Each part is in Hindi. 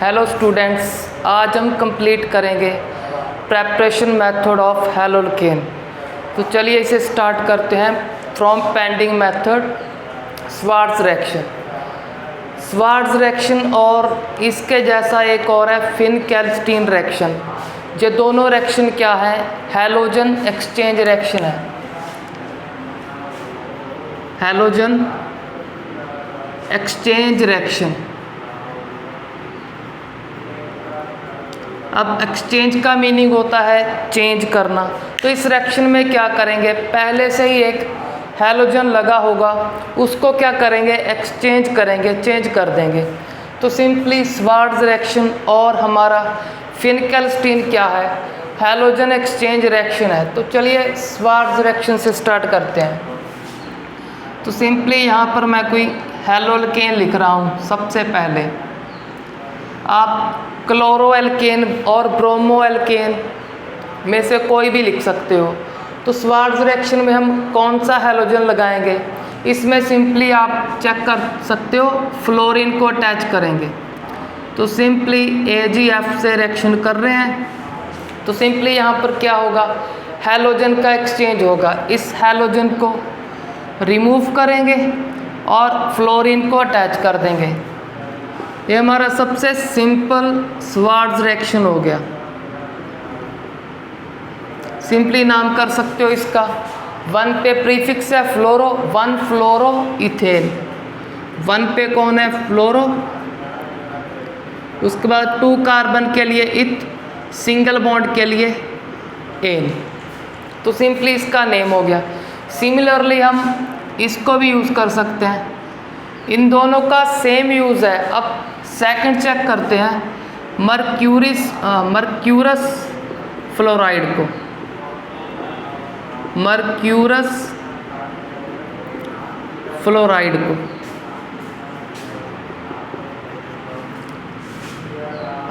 हेलो स्टूडेंट्स, आज हम कंप्लीट करेंगे प्रेपरेशन मेथड ऑफ हैलोल्केन। तो चलिए इसे स्टार्ट करते हैं from pending method Swarts reaction. Swarts reaction और इसके जैसा एक और है फिनकेल्स्टीन रिएक्शन। ये दोनों रिएक्शन क्या है? हैलोजन एक्सचेंज रिएक्शन है। Halogen exchange reaction. अब एक्सचेंज का मीनिंग होता है चेंज करना। तो इस रिएक्शन में क्या करेंगे, पहले से ही एक हैलोजन लगा होगा, उसको क्या करेंगे, एक्सचेंज करेंगे, चेंज कर देंगे। तो सिंपली स्वार्ट्ज रिएक्शन और हमारा फिनकेल्स्टीन क्या है, हैलोजन एक्सचेंज रिएक्शन है। तो चलिए स्वार्ट्ज रिएक्शन से स्टार्ट करते हैं। तो सिंपली यहाँ पर मैं कोई हैलोल्केन लिख रहा हूँ। सबसे पहले आप क्लोरोएल्केन और ब्रोमोएल्केन में से कोई भी लिख सकते हो। तो स्वार्ट्ज रिएक्शन में हम कौन सा हैलोजन लगाएंगे, इसमें सिंपली आप चेक कर सकते हो, फ्लोरीन को अटैच करेंगे। तो सिंपली AgF से रिएक्शन कर रहे हैं। तो सिंपली यहाँ पर क्या होगा, हैलोजन का एक्सचेंज होगा। इस हैलोजन को रिमूव करेंगे और फ्लोरीन को अटैच कर देंगे। ये हमारा सबसे सिंपल स्वार्ट्ज रिएक्शन हो गया। सिंपली नाम कर सकते हो इसका। 1 पे प्रीफिक्स है फ्लोरो, 1 फ्लोरो इथेन। 1 पे कौन है, फ्लोरो। उसके बाद 2 कार्बन के लिए इथ, सिंगल बॉन्ड के लिए एन। तो सिंपली इसका नेम हो गया। सिमिलरली हम इसको भी यूज़ कर सकते हैं। इन दोनों का सेम यूज़ है। अब सेकंड चेक करते हैं मर्क्यूरस फ्लोराइड को। मर्क्यूरस फ्लोराइड को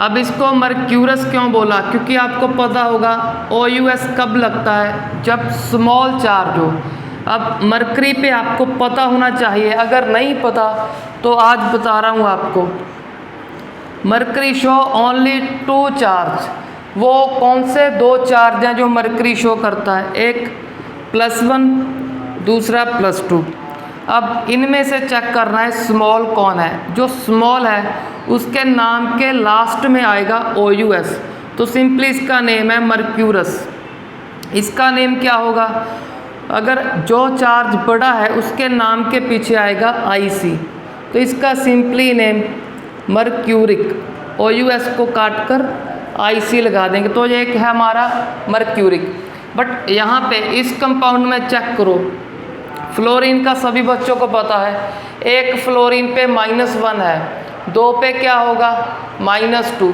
अब इसको मर्क्यूरस क्यों बोला, क्योंकि आपको पता होगा OUS कब लगता है, जब स्मॉल चार्ज हो। अब मरकरी पे आपको पता होना चाहिए, अगर नहीं पता तो आज बता रहा हूँ आपको। Mercury show only 2 charge. वो कौन से 2 चार्ज हैं जो मरकरी शो करता है, एक +1 दूसरा +2। अब इनमें से चेक करना है स्मॉल कौन है। जो स्मॉल है उसके नाम के लास्ट में आएगा OUS। तो सिंपली इसका नेम है मर्क्यूरस। इसका नेम क्या होगा, अगर जो चार्ज बड़ा है उसके नाम के पीछे आएगा IC। तो इसका सिंपली नेम मर्क्यूरिक, OUS को काट कर IC लगा देंगे। तो ये एक है हमारा मर्क्यूरिक। बट यहाँ पे इस कंपाउंड में चेक करो, फ्लोरीन का सभी बच्चों को पता है, एक फ्लोरीन पे -1 है, 2 पे क्या होगा, -2।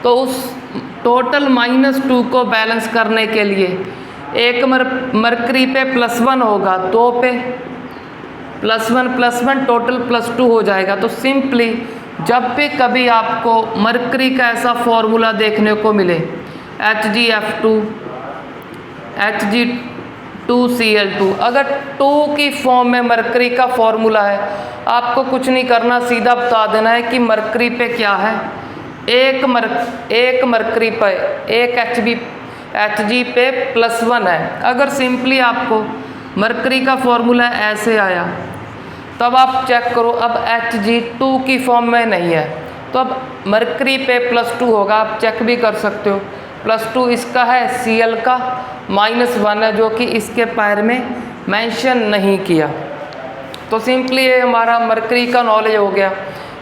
तो उस टोटल -2 को बैलेंस करने के लिए एक मरकरी पे +1 होगा, 2 पे +1 टोटल +2 हो जाएगा। तो सिंपली जब भी कभी आपको मरकरी का ऐसा फॉर्मूला देखने को मिले, HgF2 Hg2Cl2, अगर 2 की फॉर्म में मरकरी का फॉर्मूला है, आपको कुछ नहीं करना, सीधा बता देना है कि मरकरी पे क्या है, एक मरकरी पे एक Hg पे +1 है। अगर सिंपली आपको मरकरी का फॉर्मूला ऐसे आया, तब आप चेक करो, अब Hg2 की फॉर्म में नहीं है, तो अब मरकरी पे +2 होगा। आप चेक भी कर सकते हो, +2 इसका है, Cl का -1 है, जो कि इसके पैर में मेंशन नहीं किया। तो सिंपली ये हमारा मरकरी का नॉलेज हो गया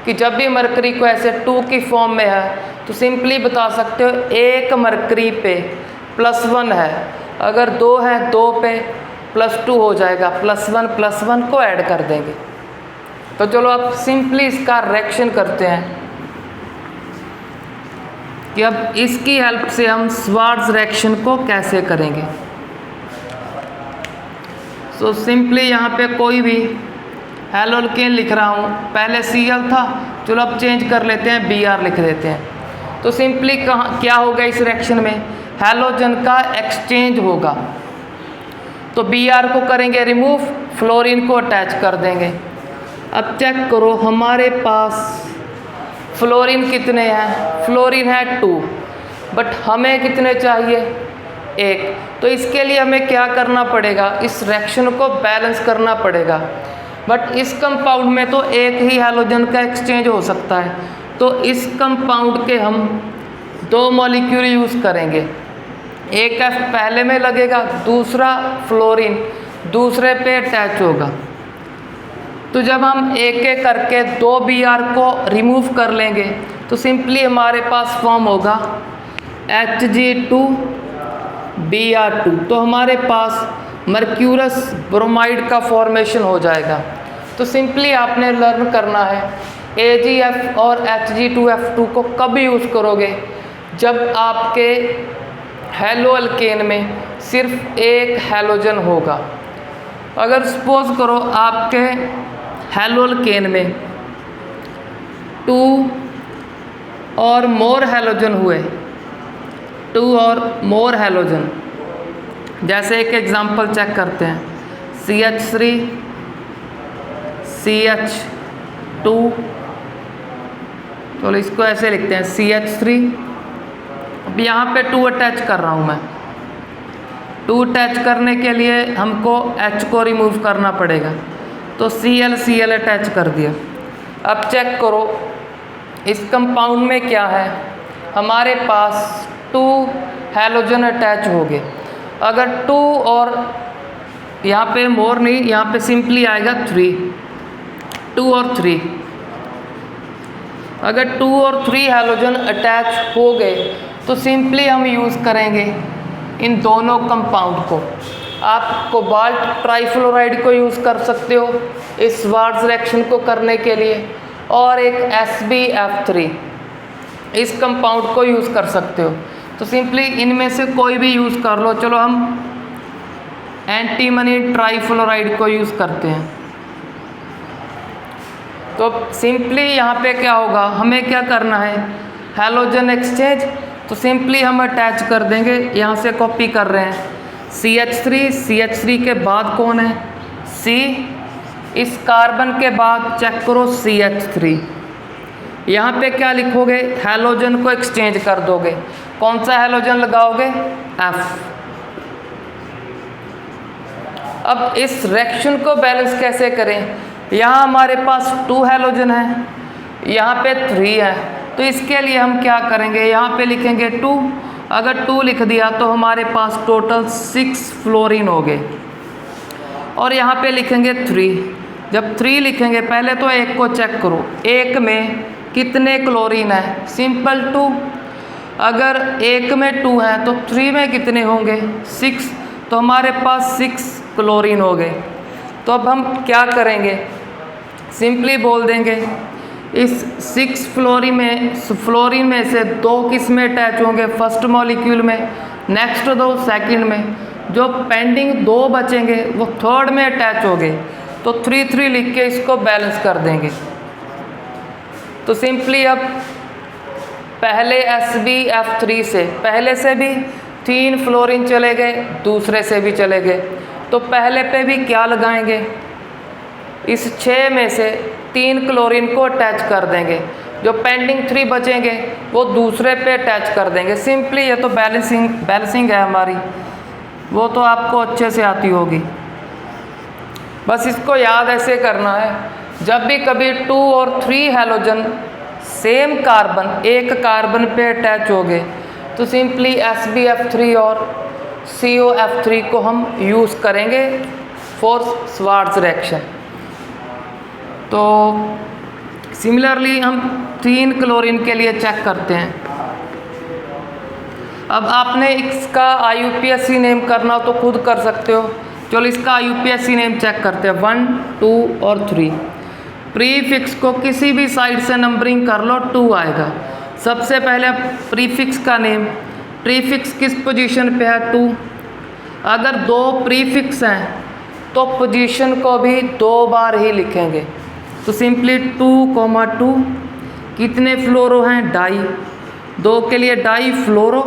कि जब भी मरकरी को ऐसे 2 की फॉर्म में है, तो सिंपली बता सकते हो एक मरकरी पे +1 है, अगर 2 है 2 पे +2 हो जाएगा, +1 को ऐड कर देंगे। तो चलो अब सिंपली इसका रिएक्शन करते हैं कि अब इसकी हेल्प से हम स्वार्ट्ज रिएक्शन को कैसे करेंगे। सो सिंपली यहाँ पे कोई भी हैलोल्केन लिख रहा हूँ, पहले Cl था, चलो अब चेंज कर लेते हैं, Br लिख देते हैं। तो सिंपली क्या होगा, इस रिएक्शन में हैलोजन का एक्सचेंज होगा। तो Br को करेंगे रिमूव, फ्लोरीन को अटैच कर देंगे। अब चेक करो, हमारे पास फ्लोरीन कितने हैं, फ्लोरीन है 2, बट हमें कितने चाहिए, 1। तो इसके लिए हमें क्या करना पड़ेगा, इस रिएक्शन को बैलेंस करना पड़ेगा। बट इस कंपाउंड में तो एक ही हैलोजन का एक्सचेंज हो सकता है, तो इस कंपाउंड के हम 2 मॉलिक्यूल यूज़ करेंगे। एक F पहले में लगेगा, दूसरा फ्लोरीन दूसरे पे अटैच होगा। तो जब हम एक एक करके 2 Br को रिमूव कर लेंगे तो सिंपली हमारे पास फॉर्म होगा Hg2Br2। तो हमारे पास मर्क्यूरस ब्रोमाइड का फॉर्मेशन हो जाएगा। तो सिंपली आपने लर्न करना है AgF और Hg2F2 को कब यूज़ करोगे, जब आपके हेलो अल्केन में सिर्फ एक हैलोजन होगा। अगर सपोज करो आपके हेलो अल्केन में 2 और मोर हैलोजन हुए, 2 और मोर हैलोजन, जैसे एक एग्जांपल चेक करते हैं CH3 CH2, तो इसको ऐसे लिखते हैं CH3। अब यहाँ पे 2 अटैच कर रहा हूँ मैं, 2 अटैच करने के लिए हमको H को रिमूव करना पड़ेगा, तो Cl अटैच कर दिया। अब चेक करो इस कंपाउंड में क्या है, हमारे पास 2 हैलोजन अटैच हो गए। अगर 2 और यहाँ पे मोर नहीं, यहाँ पे सिंपली आएगा 3, 2 और 3। अगर 2 और 3 हैलोजन अटैच हो गए तो सिंपली हम यूज़ करेंगे इन दोनों कंपाउंड को। आप कोबाल्ट ट्राइफ्लोराइड को यूज़ कर सकते हो इस स्वार्ट्ज रिएक्शन को करने के लिए, और एक SbF3 इस कंपाउंड को यूज़ कर सकते हो। तो सिंपली इनमें से कोई भी यूज़ कर लो। चलो हम एंटीमनी ट्राइफ्लोराइड को यूज़ करते हैं। तो सिंपली यहाँ पे क्या होगा, हमें क्या करना है, हैलोजन एक्सचेंज। तो सिंपली हम अटैच कर देंगे, यहाँ से कॉपी कर रहे हैं CH3 के बाद कौन है, C। इस कार्बन के बाद चेक करो CH3। यहाँ पे क्या लिखोगे, हैलोजन को एक्सचेंज कर दोगे। कौन सा हैलोजन लगाओगे, F। अब इस रिएक्शन को बैलेंस कैसे करें, यहाँ हमारे पास 2 हैलोजन है, यहाँ पे 3 है। तो इसके लिए हम क्या करेंगे, यहाँ पे लिखेंगे 2। अगर 2 लिख दिया तो हमारे पास टोटल 6 फ्लोरीन हो गए, और यहाँ पे लिखेंगे 3। जब 3 लिखेंगे, पहले तो एक को चेक करो, एक में कितने क्लोरीन है, सिंपल 2। अगर एक में 2 है तो 3 में कितने होंगे, 6। तो हमारे पास 6 क्लोरीन हो गए। तो अब हम क्या करेंगे, सिंपली बोल देंगे इस 6 फ्लोरीन में से 2 किस में अटैच होंगे, फर्स्ट मॉलिक्यूल में, नेक्स्ट 2 सेकंड में, जो पेंडिंग 2 बचेंगे वो थर्ड में अटैच हो गए। तो 3 लिख के इसको बैलेंस कर देंगे। तो सिंपली अब पहले SbF3 से पहले से भी 3 फ्लोरीन चले गए, दूसरे से भी चले गए। तो पहले पे भी क्या लगाएंगे, इस 6 में से 3 क्लोरीन को अटैच कर देंगे, जो पेंडिंग 3 बचेंगे वो दूसरे पे अटैच कर देंगे। सिंपली ये तो बैलेंसिंग है हमारी, वो तो आपको अच्छे से आती होगी। बस इसको याद ऐसे करना है, जब भी कभी 2 और 3 हैलोजन सेम कार्बन, एक कार्बन पे अटैच हो गए, तो सिंपली SbF3 और COF3 को हम यूज़ करेंगे फॉर स्वार्ट्ज रिएक्शन। तो सिमिलरली हम 3 क्लोरीन के लिए चेक करते हैं। अब आपने इसका IUPAC नेम करना हो तो खुद कर सकते हो। चलो इसका IUPAC नेम चेक करते हैं, 1, 2 और 3। प्रीफिक्स को किसी भी साइड से नंबरिंग कर लो, 2 आएगा। सबसे पहले प्रीफिक्स का नेम, प्रीफिक्स किस पोजीशन पे है, 2। अगर 2 प्रीफिक्स हैं तो पोजीशन को भी 2 बार ही लिखेंगे। तो सिंपली 2,2 कितने फ्लोरो हैं, डाई, 2 के लिए डाई फ्लोरो,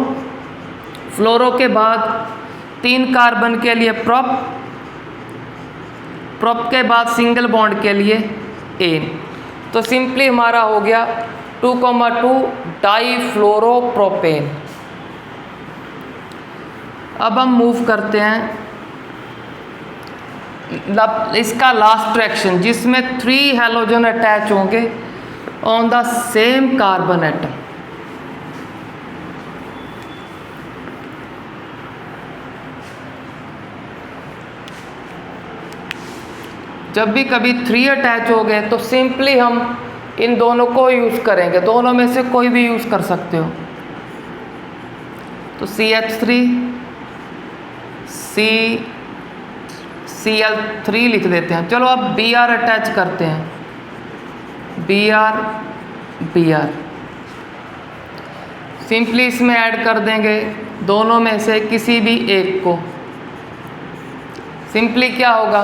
फ्लोरो के बाद 3 कार्बन के लिए प्रोप, प्रोप के बाद सिंगल बॉन्ड के लिए एन। तो सिंपली हमारा हो गया 2,2 डाईफ्लोरोप्रोपेन। अब हम मूव करते हैं इसका लास्ट रिएक्शन जिसमें 3 हैलोजन अटैच होंगे on the same carbon atom. जब भी कभी 3 अटैच हो गए तो सिंपली हम इन दोनों को यूज़ करेंगे, दोनों में से कोई भी यूज़ कर सकते हो। तो CH3 Cl3 लिख देते हैं। चलो अब Br अटैच करते हैं, Br सिंपली इसमें ऐड कर देंगे दोनों में से किसी भी एक को। सिंपली क्या होगा,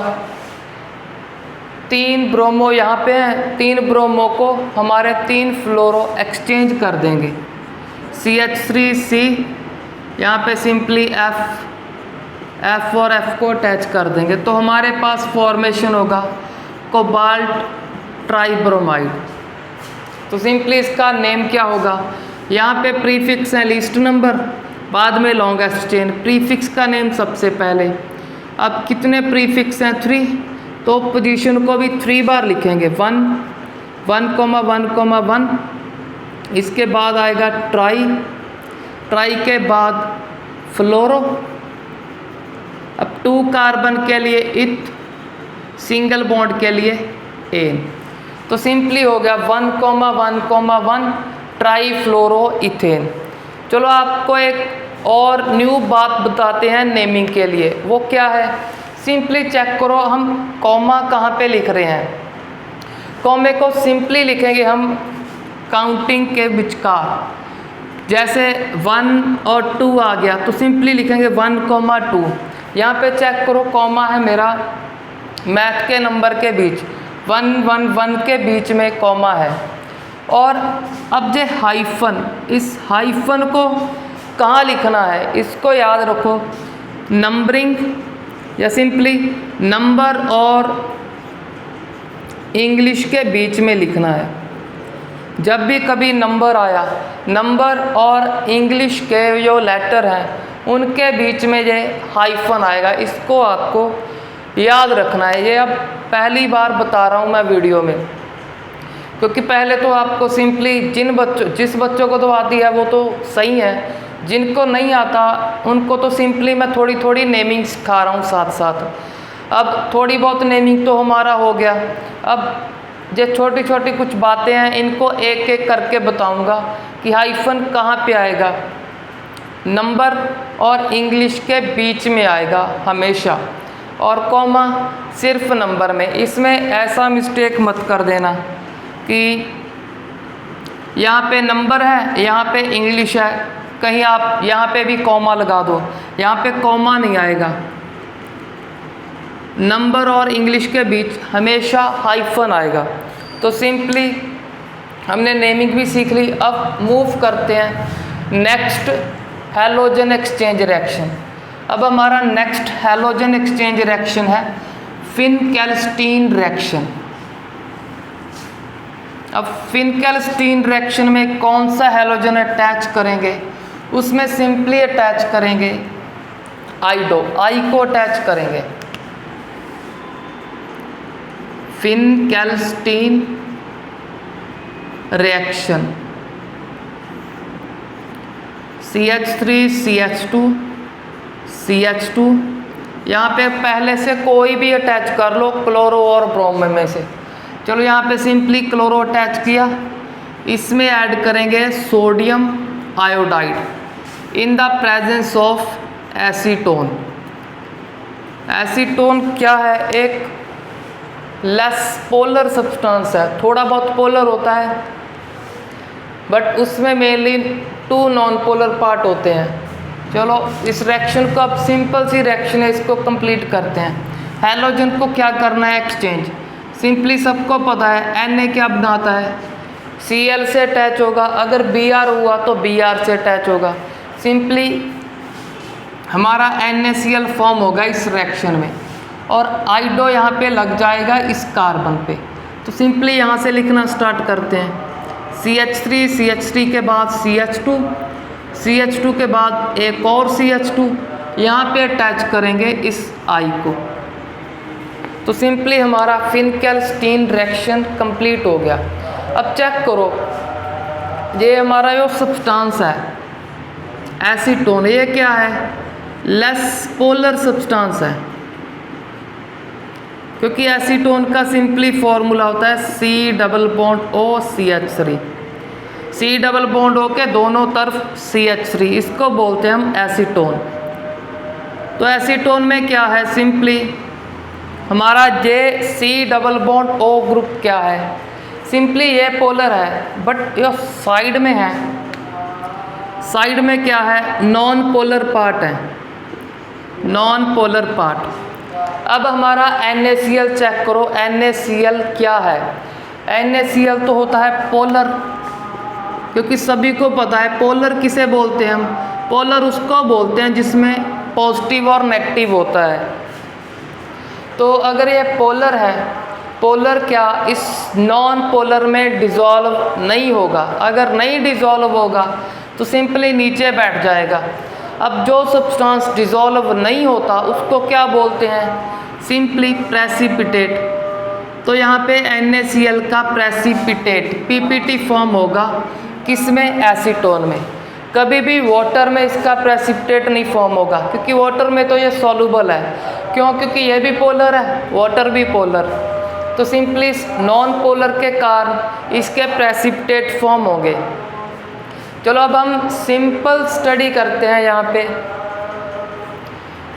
3 ब्रोमो यहाँ पे हैं, 3 ब्रोमो को हमारे 3 फ्लोरो एक्सचेंज कर देंगे। CH3C यहाँ पे सिंपली F और F को अटैच कर देंगे तो हमारे पास फॉर्मेशन होगा कोबाल्ट ट्राइब्रोमाइड। तो सिंपली इसका नेम क्या होगा, यहाँ पे प्रीफिक्स है लीस्ट नंबर, बाद में लॉन्गेस्ट चेन। प्रीफिक्स का नेम सबसे पहले। अब कितने प्रीफिक्स हैं, 3, तो पोजीशन को भी 3 बार लिखेंगे, 1 1 1। इसके बाद आएगा ट्राई के बाद फ्लोरो। अब 2 कार्बन के लिए इथ, सिंगल बॉन्ड के लिए एन। तो सिंपली हो गया 1 1 ट्राईफ्लोरो इथेन। चलो आपको एक और न्यू बात बताते हैं नेमिंग के लिए, वो क्या है, सिंपली चेक करो हम कॉमा कहाँ पे लिख रहे हैं। कॉमे को सिंपली लिखेंगे हम काउंटिंग के विचकार, जैसे 1 और 2 आ गया तो सिंपली लिखेंगे 1,2। यहाँ पे चेक करो कॉमा है मेरा मैथ के नंबर के बीच, 1 1 1 के बीच में कॉमा है। और अब जो हाइफन, इस हाइफन को कहाँ लिखना है, इसको याद रखो, नंबरिंग या सिंपली नंबर और इंग्लिश के बीच में लिखना है। जब भी कभी नंबर आया, नंबर और इंग्लिश के जो लेटर हैं उनके बीच में ये हाइफन आएगा, इसको आपको याद रखना है। ये अब पहली बार बता रहा हूँ मैं वीडियो में, क्योंकि पहले तो आपको सिंपली जिस बच्चों को तो आती है वो तो सही है, जिनको नहीं आता उनको तो सिंपली मैं थोड़ी थोड़ी नेमिंग सिखा रहा हूँ साथ साथ। अब थोड़ी बहुत नेमिंग तो हमारा हो गया, अब जो छोटी छोटी कुछ बातें हैं इनको एक एक करके बताऊंगा कि हाइफन कहाँ पे आएगा। नंबर और इंग्लिश के बीच में आएगा हमेशा, और कॉमा सिर्फ नंबर में। इसमें ऐसा मिस्टेक मत कर देना कि यहाँ पे नंबर है, यहाँ पे इंग्लिश है, कहीं आप यहाँ पे भी कॉमा लगा दो, यहाँ पे कॉमा नहीं आएगा। नंबर और इंग्लिश के बीच हमेशा हाइफन आएगा। तो सिंपली हमने नेमिंग भी सीख ली। अब मूव करते हैं नेक्स्ट हैलोजन एक्सचेंज रिएक्शन। अब हमारा नेक्स्ट हैलोजन एक्सचेंज रिएक्शन है फिनकेल्स्टीन रिएक्शन। अब फिनकेल्स्टीन रिएक्शन में कौन सा हैलोजन अटैच करेंगे, उसमें सिंपली अटैच करेंगे आई को अटैच करेंगे। फिनकेल्स्टीन रिएक्शन CH3 CH2 यहाँ पे पहले से कोई भी अटैच कर लो, क्लोरो और ब्रोमो में से। चलो यहाँ पे सिंपली क्लोरो अटैच किया, इसमें ऐड करेंगे sodium iodide in the presence of acetone. Acetone क्या है, एक लेस पोलर सब्सटेंस है, थोड़ा बहुत पोलर होता है बट उसमें मेनली 2 नॉन पोलर पार्ट होते हैं। चलो इस रिएक्शन को, अब सिंपल सी रिएक्शन है, इसको कंप्लीट करते हैं। हैलोजन को क्या करना है, एक्सचेंज। सिंपली सबको पता है Na क्या बनाता है, Cl से अटैच होगा, अगर Br हुआ तो Br से अटैच होगा। सिंपली हमारा NaCl फॉर्म होगा इस रिएक्शन में, और आइडो यहाँ पे लग जाएगा इस कार्बन पे। तो सिंपली यहाँ से लिखना स्टार्ट करते हैं CH3 के बाद CH2 के बाद एक और CH2, यहाँ पे अटैच करेंगे इस I को। तो सिंपली हमारा फिनकेल्स्टीन रिएक्शन कंप्लीट हो गया। अब चेक करो, ये हमारा जो सब्सटेंस है एसीटोन, ये क्या है? लेस पोलर सब्सटेंस है, क्योंकि एसीटोन का सिंपली फॉर्मूला होता है C+O CH3। C+O के दोनों तरफ CH3, इसको बोलते हैं हम एसीटोन। तो एसीटोन में क्या है? सिंपली हमारा C+O ग्रुप क्या है? सिंपली ये पोलर है, बट ये साइड में है। साइड में क्या है? नॉन पोलर पार्ट है, नॉन पोलर पार्ट। अब हमारा NaCl चेक करो, NaCl क्या है? NaCl तो होता है पोलर, क्योंकि सभी को पता है पोलर किसे बोलते हैं हम? पोलर उसको बोलते हैं जिसमें पॉजिटिव और नेगेटिव होता है। तो अगर ये पोलर है, पोलर क्या इस नॉन पोलर में डिज़ोल्व नहीं होगा। अगर नहीं डिज़ोल्व होगा तो सिंपली नीचे बैठ जाएगा। अब जो सब्सटेंस डिज़ोल्व नहीं होता उसको क्या बोलते हैं? Simply precipitate. तो यहाँ पे NaCl का प्रेसिपिटेट PPT फॉर्म होगा, किसमें? एसीटोन में। कभी भी वाटर में इसका प्रेसिपिटेट नहीं फॉर्म होगा, क्योंकि वाटर में तो ये सॉल्युबल है। क्यों? क्योंकि ये भी पोलर है, वाटर भी पोलर। तो सिंपली नॉन पोलर के कारण इसके प्रेसिपिटेट फॉर्म होंगे। चलो अब हम सिंपल स्टडी करते हैं यहाँ पे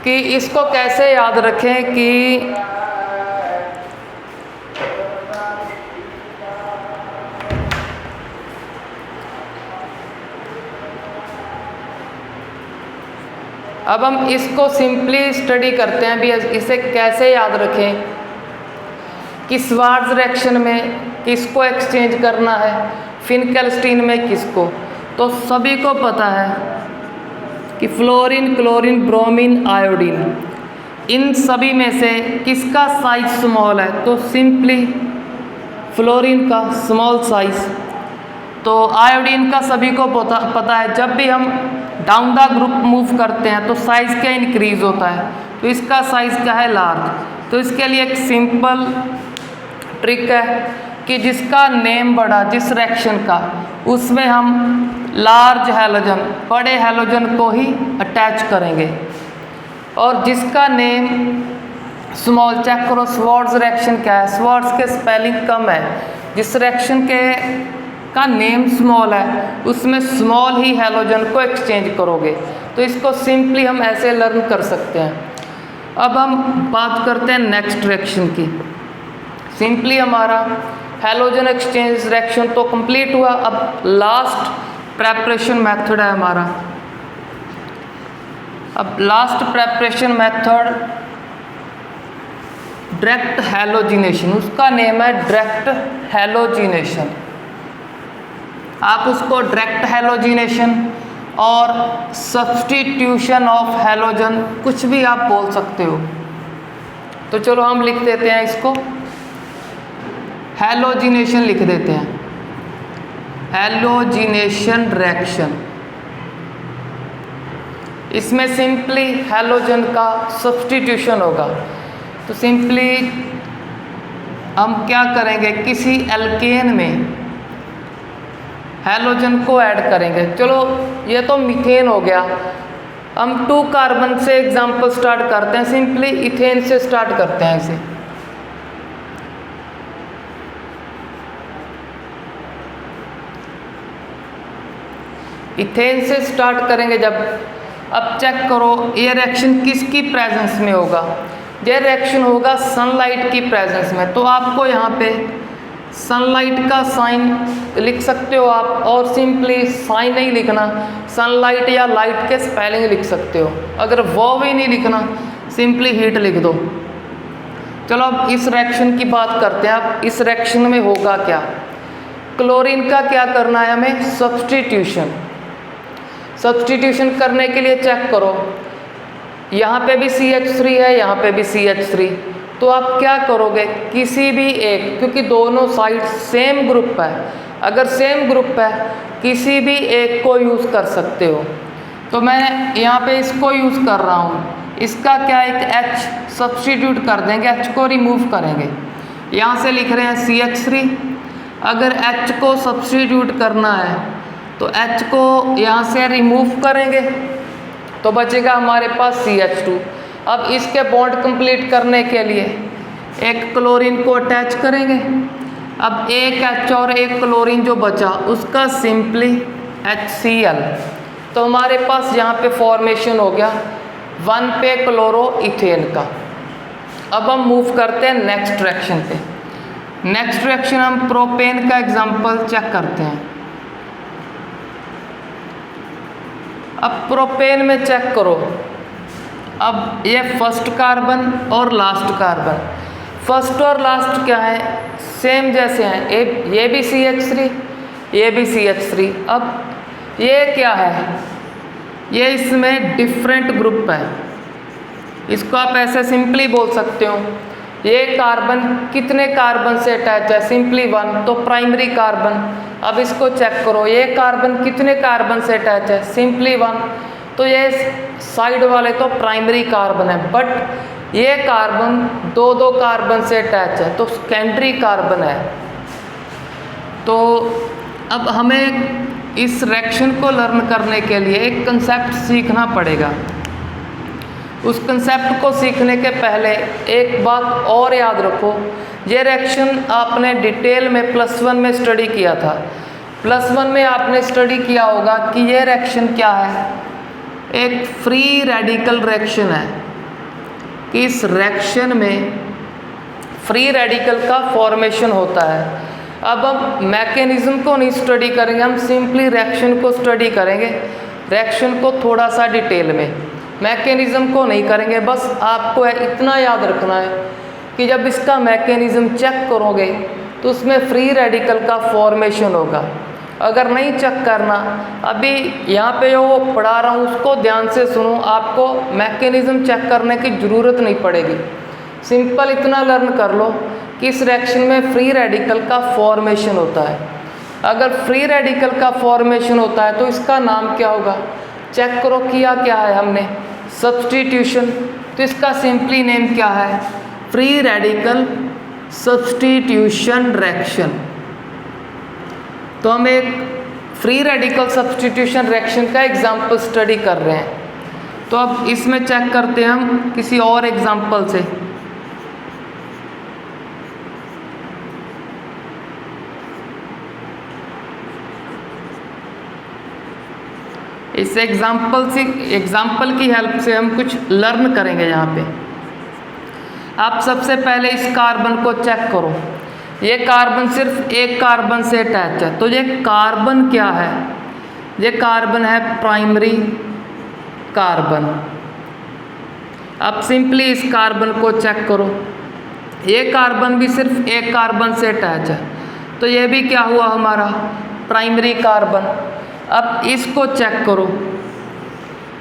कि इसको कैसे याद रखें कि अब हम इसको सिंपली स्टडी करते हैं भी, इसे कैसे याद रखें कि श्वार्ट्ज रिएक्शन में किसको एक्सचेंज करना है, फिनकेल्स्टीन में किसको। तो सभी को पता है कि फ्लोरीन, क्लोरीन, ब्रोमीन, आयोडीन, इन सभी में से किसका साइज स्मॉल है? तो सिंपली फ्लोरीन का स्मॉल साइज। तो आयोडीन का सभी को पता है, जब भी हम डाउन द ग्रुप मूव करते हैं तो साइज क्या इंक्रीज होता है? तो इसका साइज क्या है? लार्ज। तो इसके लिए एक सिंपल ट्रिक है कि जिसका नेम बड़ा, जिस रिएक्शन का, उसमें हम लार्ज हैलोजन, बड़े हैलोजन को ही अटैच करेंगे, और जिसका नेम स्मॉल, चेक करो श्वार्ट्ज रिएक्शन क्या है? श्वार्ट्ज के स्पेलिंग कम है, जिस रिएक्शन के का नेम स्मॉल है उसमें स्मॉल ही हैलोजन को एक्सचेंज करोगे। तो इसको सिंपली हम ऐसे लर्न कर सकते हैं। अब हम बात करते हैं नेक्स्ट रिएक्शन की। सिंपली हमारा हैलोजन एक्सचेंज रिएक्शन तो कंप्लीट हुआ। अब लास्ट प्रेपरेशन मेथड है हमारा। अब last preparation method direct halogenation, उसका नेम है डायरेक्ट हैलोजिनेशन। आप उसको डायरेक्ट हैलोजिनेशन और सब्स्टिट्यूशन ऑफ हैलोजन कुछ भी आप बोल सकते हो। तो चलो हम लिख देते हैं इसको, हैलोजिनेशन लिख देते हैं, हैलोजिनेशन रिएक्शन। इसमें सिंपली हैलोजन का सब्स्टिट्यूशन होगा। तो सिंपली हम क्या करेंगे, किसी एल्केन में हैलोजन को ऐड करेंगे। चलो ये तो मीथेन हो गया। हम 2 कार्बन से एग्जाम्पल स्टार्ट करते हैं, सिंपली इथेन से स्टार्ट करते हैं इसे। इथेन से स्टार्ट करेंगे जब, अब चेक करो ये रिएक्शन किसकी प्रेजेंस में होगा? ये रिएक्शन होगा सनलाइट की प्रेजेंस में। तो आपको यहाँ पे सनलाइट का साइन लिख सकते हो आप, और सिंपली साइन नहीं लिखना, सनलाइट या लाइट के स्पेलिंग लिख सकते हो। अगर वो भी नहीं लिखना, सिंपली हीट लिख दो। चलो अब इस रिएक्शन की बात करते हैं। अब इस रिएक्शन में होगा क्या? क्लोरीन का क्या करना है हमें? सब्स्टिट्यूशन। सब्स्टिट्यूशन करने के लिए चेक करो, यहाँ पे भी CH3 है, यहाँ पे भी CH3। तो आप क्या करोगे, किसी भी एक, क्योंकि दोनों साइड सेम ग्रुप है, अगर सेम ग्रुप है किसी भी एक को यूज़ कर सकते हो। तो मैं यहाँ पे इसको यूज़ कर रहा हूँ, इसका क्या एक H सब्स्टिट्यूट कर देंगे, H को रिमूव करेंगे। यहाँ से लिख रहे हैं CH3, अगर H को सब्स्टिट्यूट करना है तो H को यहाँ से रिमूव करेंगे तो बचेगा हमारे पास CH2। अब इसके बॉन्ड कंप्लीट करने के लिए एक क्लोरीन को अटैच करेंगे। अब एक H और एक क्लोरीन जो बचा उसका सिंपली HCl। तो हमारे पास यहाँ पे फॉर्मेशन हो गया 1 पे क्लोरो इथेन का। अब हम मूव करते हैं नेक्स्ट रिएक्शन पे। नेक्स्ट रिएक्शन हम प्रोपेन का एग्जांपल चेक करते हैं। अब प्रोपेन में चेक करो, अब ये फर्स्ट कार्बन और लास्ट कार्बन, फर्स्ट और लास्ट क्या है, सेम जैसे हैं, ये भी CH3 ये भी CH3। अब ये क्या है, ये इसमें डिफरेंट ग्रुप है, इसको आप ऐसे सिंपली बोल सकते हो। ये कार्बन कितने कार्बन से अटैच है, सिंपली 1, तो प्राइमरी कार्बन। अब इसको चेक करो, ये कार्बन कितने कार्बन से अटैच है, सिंपली 1, तो ये साइड वाले तो प्राइमरी कार्बन है, बट ये कार्बन दो कार्बन से अटैच है तो सेकेंडरी कार्बन है। तो अब हमें इस रिएक्शन को लर्न करने के लिए एक कंसेप्ट सीखना पड़ेगा। उस कंसेप्ट को सीखने के पहले एक बात और याद रखो, ये रिएक्शन आपने डिटेल में +1 में स्टडी किया था। +1 में आपने स्टडी किया होगा कि ये रिएक्शन क्या है, एक फ्री रेडिकल रिएक्शन है, कि इस रिएक्शन में फ्री रेडिकल का फॉर्मेशन होता है। अब हम मैकेनिज्म को नहीं स्टडी करेंगे, हम सिंपली रिएक्शन को स्टडी करेंगे, रिएक्शन को थोड़ा सा डिटेल में, मैकेनिज्म को नहीं करेंगे। बस आपको इतना याद रखना है कि जब इसका मैकेनिज्म चेक करोगे तो उसमें फ्री रेडिकल का फॉर्मेशन होगा। अगर नहीं चेक करना, अभी यहाँ पे जो पढ़ा रहा हूँ उसको ध्यान से सुनो, आपको मैकेनिज्म चेक करने की ज़रूरत नहीं पड़ेगी। सिंपल इतना लर्न कर लो कि इस रिएक्शन में फ्री रेडिकल का फॉर्मेशन होता है। अगर फ्री रेडिकल का फॉर्मेशन होता है तो इसका नाम क्या होगा, चेक करो किया क्या है हमने, सब्स्टिट्यूशन। तो इसका सिंपली नेम क्या है, फ्री रेडिकल सब्स्टिट्यूशन रिएक्शन। तो हम एक फ्री रेडिकल सब्स्टिट्यूशन रिएक्शन का एग्जाम्पल स्टडी कर रहे हैं। तो अब इसमें चेक करते हैं हम किसी और एग्जाम्पल से। इस एग्जाम्पल की हेल्प से हम कुछ लर्न करेंगे। यहाँ पे आप सबसे पहले इस कार्बन को चेक करो, ये कार्बन सिर्फ एक कार्बन से अटैच है, तो ये कार्बन क्या है, ये कार्बन है प्राइमरी कार्बन। अब सिंपली इस कार्बन को चेक करो, ये कार्बन भी सिर्फ एक कार्बन से अटैच है, तो ये भी क्या हुआ हमारा प्राइमरी कार्बन। अब इसको चेक करो,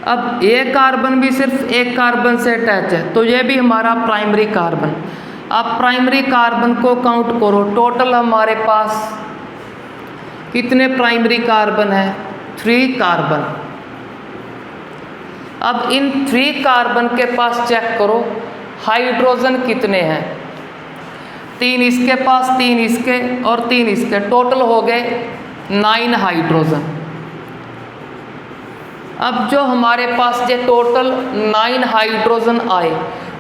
अब ये कार्बन भी सिर्फ एक कार्बन से अटैच है, तो ये भी हमारा प्राइमरी कार्बन। अब प्राइमरी कार्बन को काउंट करो, टोटल हमारे पास कितने प्राइमरी कार्बन है, 3 कार्बन। अब इन 3 कार्बन के पास चेक करो हाइड्रोजन कितने हैं, 3 इसके पास, 3 इसके और 3 इसके, टोटल हो गए 9 हाइड्रोजन। अब जो हमारे पास ये टोटल 9 हाइड्रोजन आए,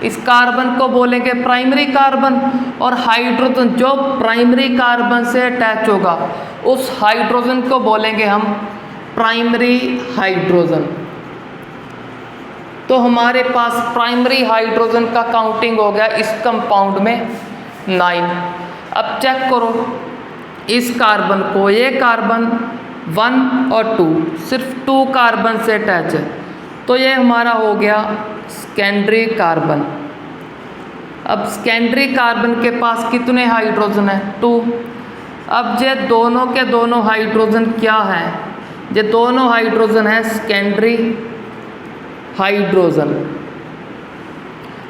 इस कार्बन को बोलेंगे प्राइमरी कार्बन, और हाइड्रोजन जो प्राइमरी कार्बन से अटैच होगा उस हाइड्रोजन को बोलेंगे हम प्राइमरी हाइड्रोजन। तो हमारे पास प्राइमरी हाइड्रोजन का काउंटिंग हो गया इस कंपाउंड में 9। अब चेक करो इस कार्बन को, ये कार्बन 1 और 2 सिर्फ 2 कार्बन से अटैच है, तो ये हमारा हो गया सेकेंडरी कार्बन। अब सेकेंडरी कार्बन के पास कितने हाइड्रोजन है, 2। अब ये दोनों के दोनों हाइड्रोजन क्या है, ये दोनों हाइड्रोजन है सेकेंडरी हाइड्रोजन।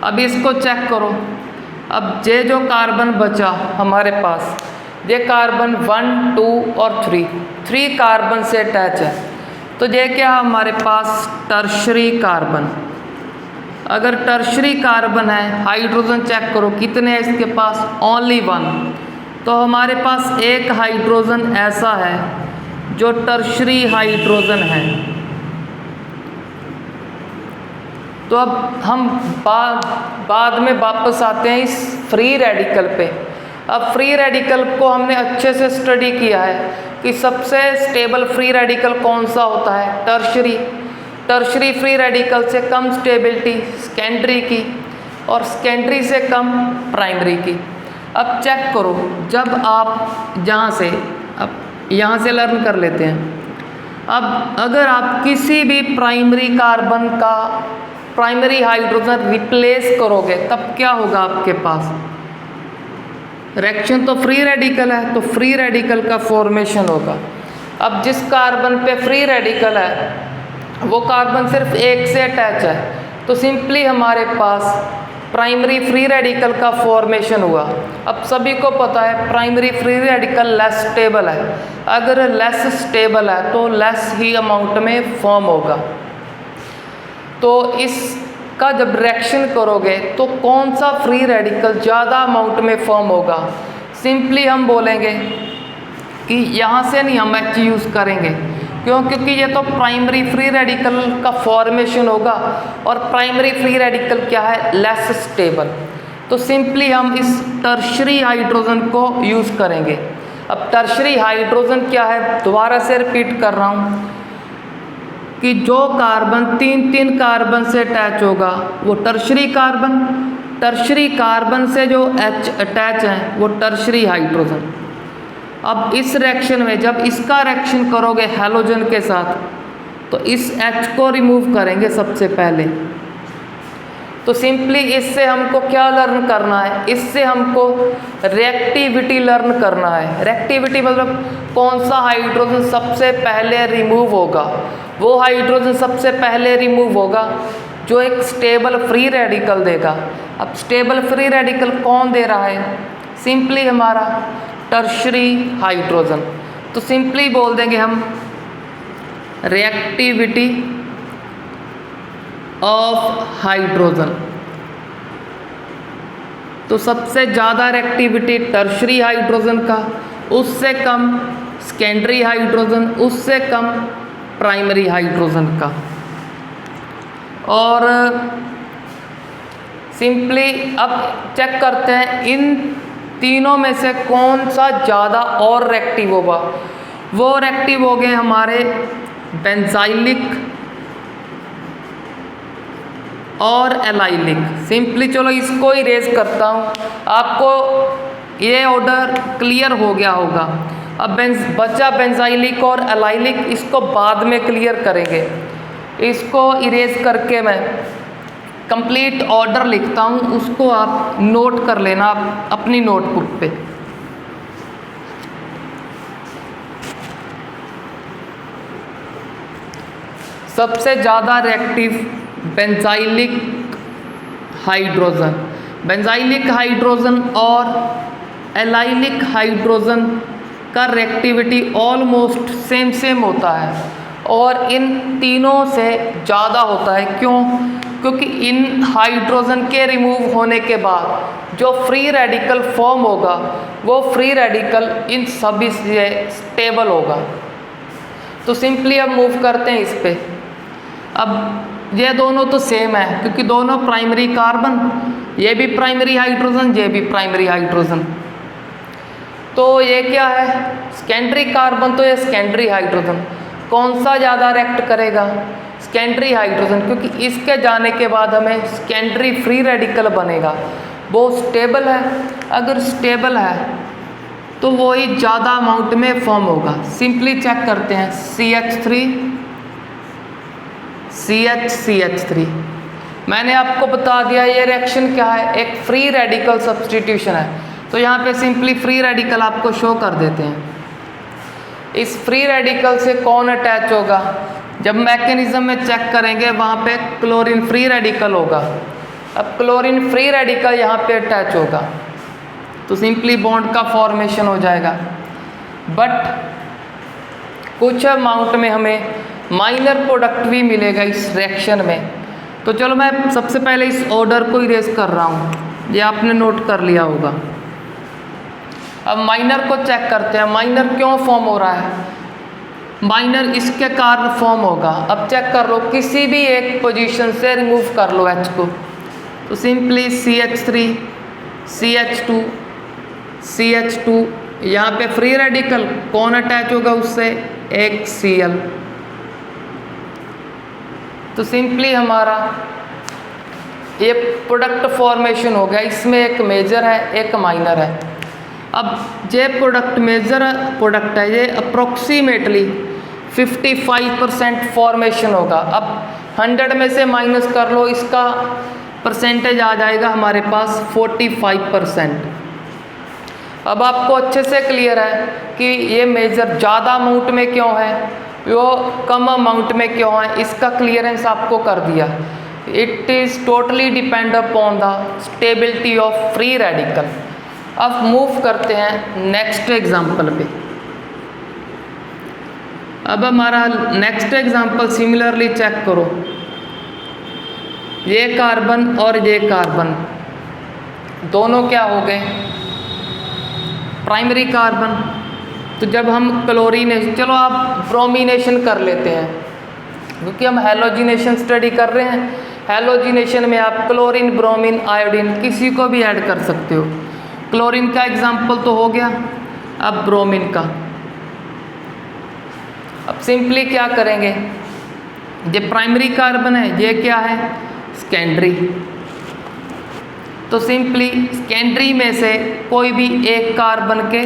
अब इसको चेक करो, अब ये जो कार्बन बचा हमारे पास, ये कार्बन 1, 2 और 3 कार्बन से अटैच है। तो ये क्या हमारे पास टर्शरी कार्बन। अगर टर्शरी कार्बन है, हाइड्रोजन चेक करो कितने हैं इसके पास, ओनली 1। तो हमारे पास एक हाइड्रोजन ऐसा है जो टर्शरी हाइड्रोजन है। तो अब हम बाद में वापस आते हैं इस फ्री रेडिकल पे। अब फ्री रेडिकल को हमने अच्छे से स्टडी किया है कि सबसे स्टेबल फ्री रेडिकल कौन सा होता है, टर्शरी फ्री रेडिकल से कम स्टेबिलिटी सेकेंडरी की और सेकेंडरी से कम प्राइमरी की। अब चेक करो, जब आप यहाँ से लर्न कर लेते हैं। अब अगर आप किसी भी प्राइमरी कार्बन का प्राइमरी हाइड्रोजन रिप्लेस करोगे तब क्या होगा आपके पास, रिएक्शन तो फ्री रेडिकल है तो फ्री रेडिकल का फॉर्मेशन होगा। अब जिस कार्बन पे फ्री रेडिकल है वो कार्बन सिर्फ एक से अटैच है, तो सिंपली हमारे पास प्राइमरी फ्री रेडिकल का फॉर्मेशन हुआ। अब सभी को पता है primary free radical less stable है, अगर लेस स्टेबल है तो लेस ही अमाउंट में फॉर्म होगा। तो इसका जब रिएक्शन करोगे तो कौन सा फ्री रेडिकल ज़्यादा अमाउंट में फॉर्म होगा, सिंपली हम बोलेंगे कि यहाँ से नहीं हम H यूज़ करेंगे, क्योंकि ये तो प्राइमरी फ्री रेडिकल का फॉर्मेशन होगा और प्राइमरी फ्री रेडिकल क्या है, लेस स्टेबल। तो सिंपली हम इस टर्शरी हाइड्रोजन को यूज़ करेंगे। अब टर्शरी हाइड्रोजन क्या है, दोबारा से रिपीट कर रहा हूँ कि जो कार्बन 3 कार्बन से अटैच होगा वो टर्शरी कार्बन से जो H अटैच है वो टर्शरी हाइड्रोजन। अब इस रिएक्शन में जब इसका रिएक्शन करोगे हैलोजन के साथ तो इस H को रिमूव करेंगे सबसे पहले। तो सिंपली इससे हमको क्या लर्न करना है, इससे हमको रिएक्टिविटी लर्न करना है। रिएक्टिविटी मतलब कौन सा हाइड्रोजन सबसे पहले रिमूव होगा, वो हाइड्रोजन सबसे पहले रिमूव होगा जो एक स्टेबल फ्री रेडिकल देगा। अब स्टेबल फ्री रेडिकल कौन दे रहा है, सिंपली हमारा टर्शरी हाइड्रोजन। तो सिंपली बोल देंगे हम रिएक्टिविटी ऑफ हाइड्रोजन। तो सबसे ज़्यादा रिएक्टिविटी टर्शरी हाइड्रोजन का, उससे कम सेकेंडरी हाइड्रोजन, उससे कम प्राइमरी हाइड्रोजन का। और सिंपली अब चेक करते हैं इन तीनों में से कौन सा ज़्यादा और रिएक्टिव होगा। वो रिएक्टिव हो गए हमारे बेंजाइलिक और एलाइलिक। सिंपली चलो इसको इरेज करता हूँ, आपको ये ऑर्डर क्लियर हो गया होगा। अब बचा बेंजाइलिक और एलाइलिक, इसको बाद में क्लियर करेंगे। इसको इरेज करके मैं कंप्लीट ऑर्डर लिखता हूँ, उसको आप नोट कर लेना आप अपनी नोटबुक पे। सबसे ज़्यादा रिएक्टिव बेंजाइलिक हाइड्रोजन और एलाइलिक हाइड्रोजन का रिएक्टिविटी ऑलमोस्ट सेम होता है और इन तीनों से ज़्यादा होता है। क्यों? क्योंकि इन हाइड्रोजन के रिमूव होने के बाद जो फ्री रेडिकल फॉर्म होगा वो फ्री रेडिकल इन सभी से स्टेबल होगा। तो सिंपली अब मूव करते हैं इस पे। अब ये दोनों तो सेम है क्योंकि दोनों प्राइमरी कार्बन, ये भी प्राइमरी हाइड्रोजन, ये भी प्राइमरी हाइड्रोजन। तो ये क्या है, सेकेंडरी कार्बन, तो ये सेकेंडरी हाइड्रोजन। कौन सा ज़्यादा रिएक्ट करेगा, सेकेंडरी हाइड्रोजन, क्योंकि इसके जाने के बाद हमें सेकेंडरी फ्री रेडिकल बनेगा, वो स्टेबल है। अगर स्टेबल है तो वो ही ज़्यादा अमाउंट में फॉर्म होगा। सिंपली चेक करते हैं CH3 मैंने आपको बता दिया ये रिएक्शन क्या है, एक फ्री रेडिकल सब्स्टिट्यूशन है। तो यहाँ पे सिंपली फ्री रेडिकल आपको शो कर देते हैं। इस फ्री रेडिकल से कौन अटैच होगा, जब मैकेनिज्म में चेक करेंगे वहाँ पे क्लोरीन फ्री रेडिकल होगा। अब क्लोरीन फ्री रेडिकल यहाँ पे अटैच होगा। तो सिंपली बॉन्ड का फॉर्मेशन हो जाएगा। बट कुछ अमाउंट में हमें माइनर प्रोडक्ट भी मिलेगा इस रिएक्शन में। तो चलो मैं सबसे पहले इस ऑर्डर को इरेज कर रहा हूँ, ये आपने नोट कर लिया होगा। अब माइनर को चेक करते हैं, माइनर क्यों फॉर्म हो रहा है। माइनर इसके कारण फॉर्म होगा। अब चेक कर लो, किसी भी एक पोजीशन से रिमूव कर लो H को, तो सिंपली CH3 CH2 CH2, यहाँ पे फ्री रेडिकल कौन अटैच होगा उससे, एक Cl। तो सिंपली हमारा ये प्रोडक्ट फॉर्मेशन हो गया। इसमें एक मेजर है एक माइनर है। अब ये प्रोडक्ट मेजर प्रोडक्ट है, ये अप्रोक्सीमेटली 55% फॉर्मेशन होगा। अब 100 में से माइनस कर लो, इसका परसेंटेज आ जाएगा हमारे पास 45%। अब आपको अच्छे से क्लियर है कि ये मेजर ज़्यादा अमाउंट में क्यों है, वो कम अमाउंट में क्यों है, इसका क्लियरेंस आपको कर दिया। It is totally depend upon the stability of free radical. अब मूव करते हैं नेक्स्ट एग्जाम्पल पे। अब हमारा नेक्स्ट एग्जाम्पल सिमिलरली चेक करो, ये कार्बन और ये कार्बन दोनों क्या हो गए, प्राइमरी कार्बन। तो जब हम क्लोरीनेशन, चलो आप ब्रोमिनेशन कर लेते हैं क्योंकि हम हैलोजिनेशन स्टडी कर रहे हैं। हैलोजिनेशन में आप क्लोरीन ब्रोमीन आयोडीन किसी को भी ऐड कर सकते हो। क्लोरीन का एग्जाम्पल तो हो गया, अब ब्रोमीन का। अब सिंपली क्या करेंगे, ये प्राइमरी कार्बन है, ये क्या है सेकेंडरी। तो सिंपली सेकेंडरी में से कोई भी एक कार्बन के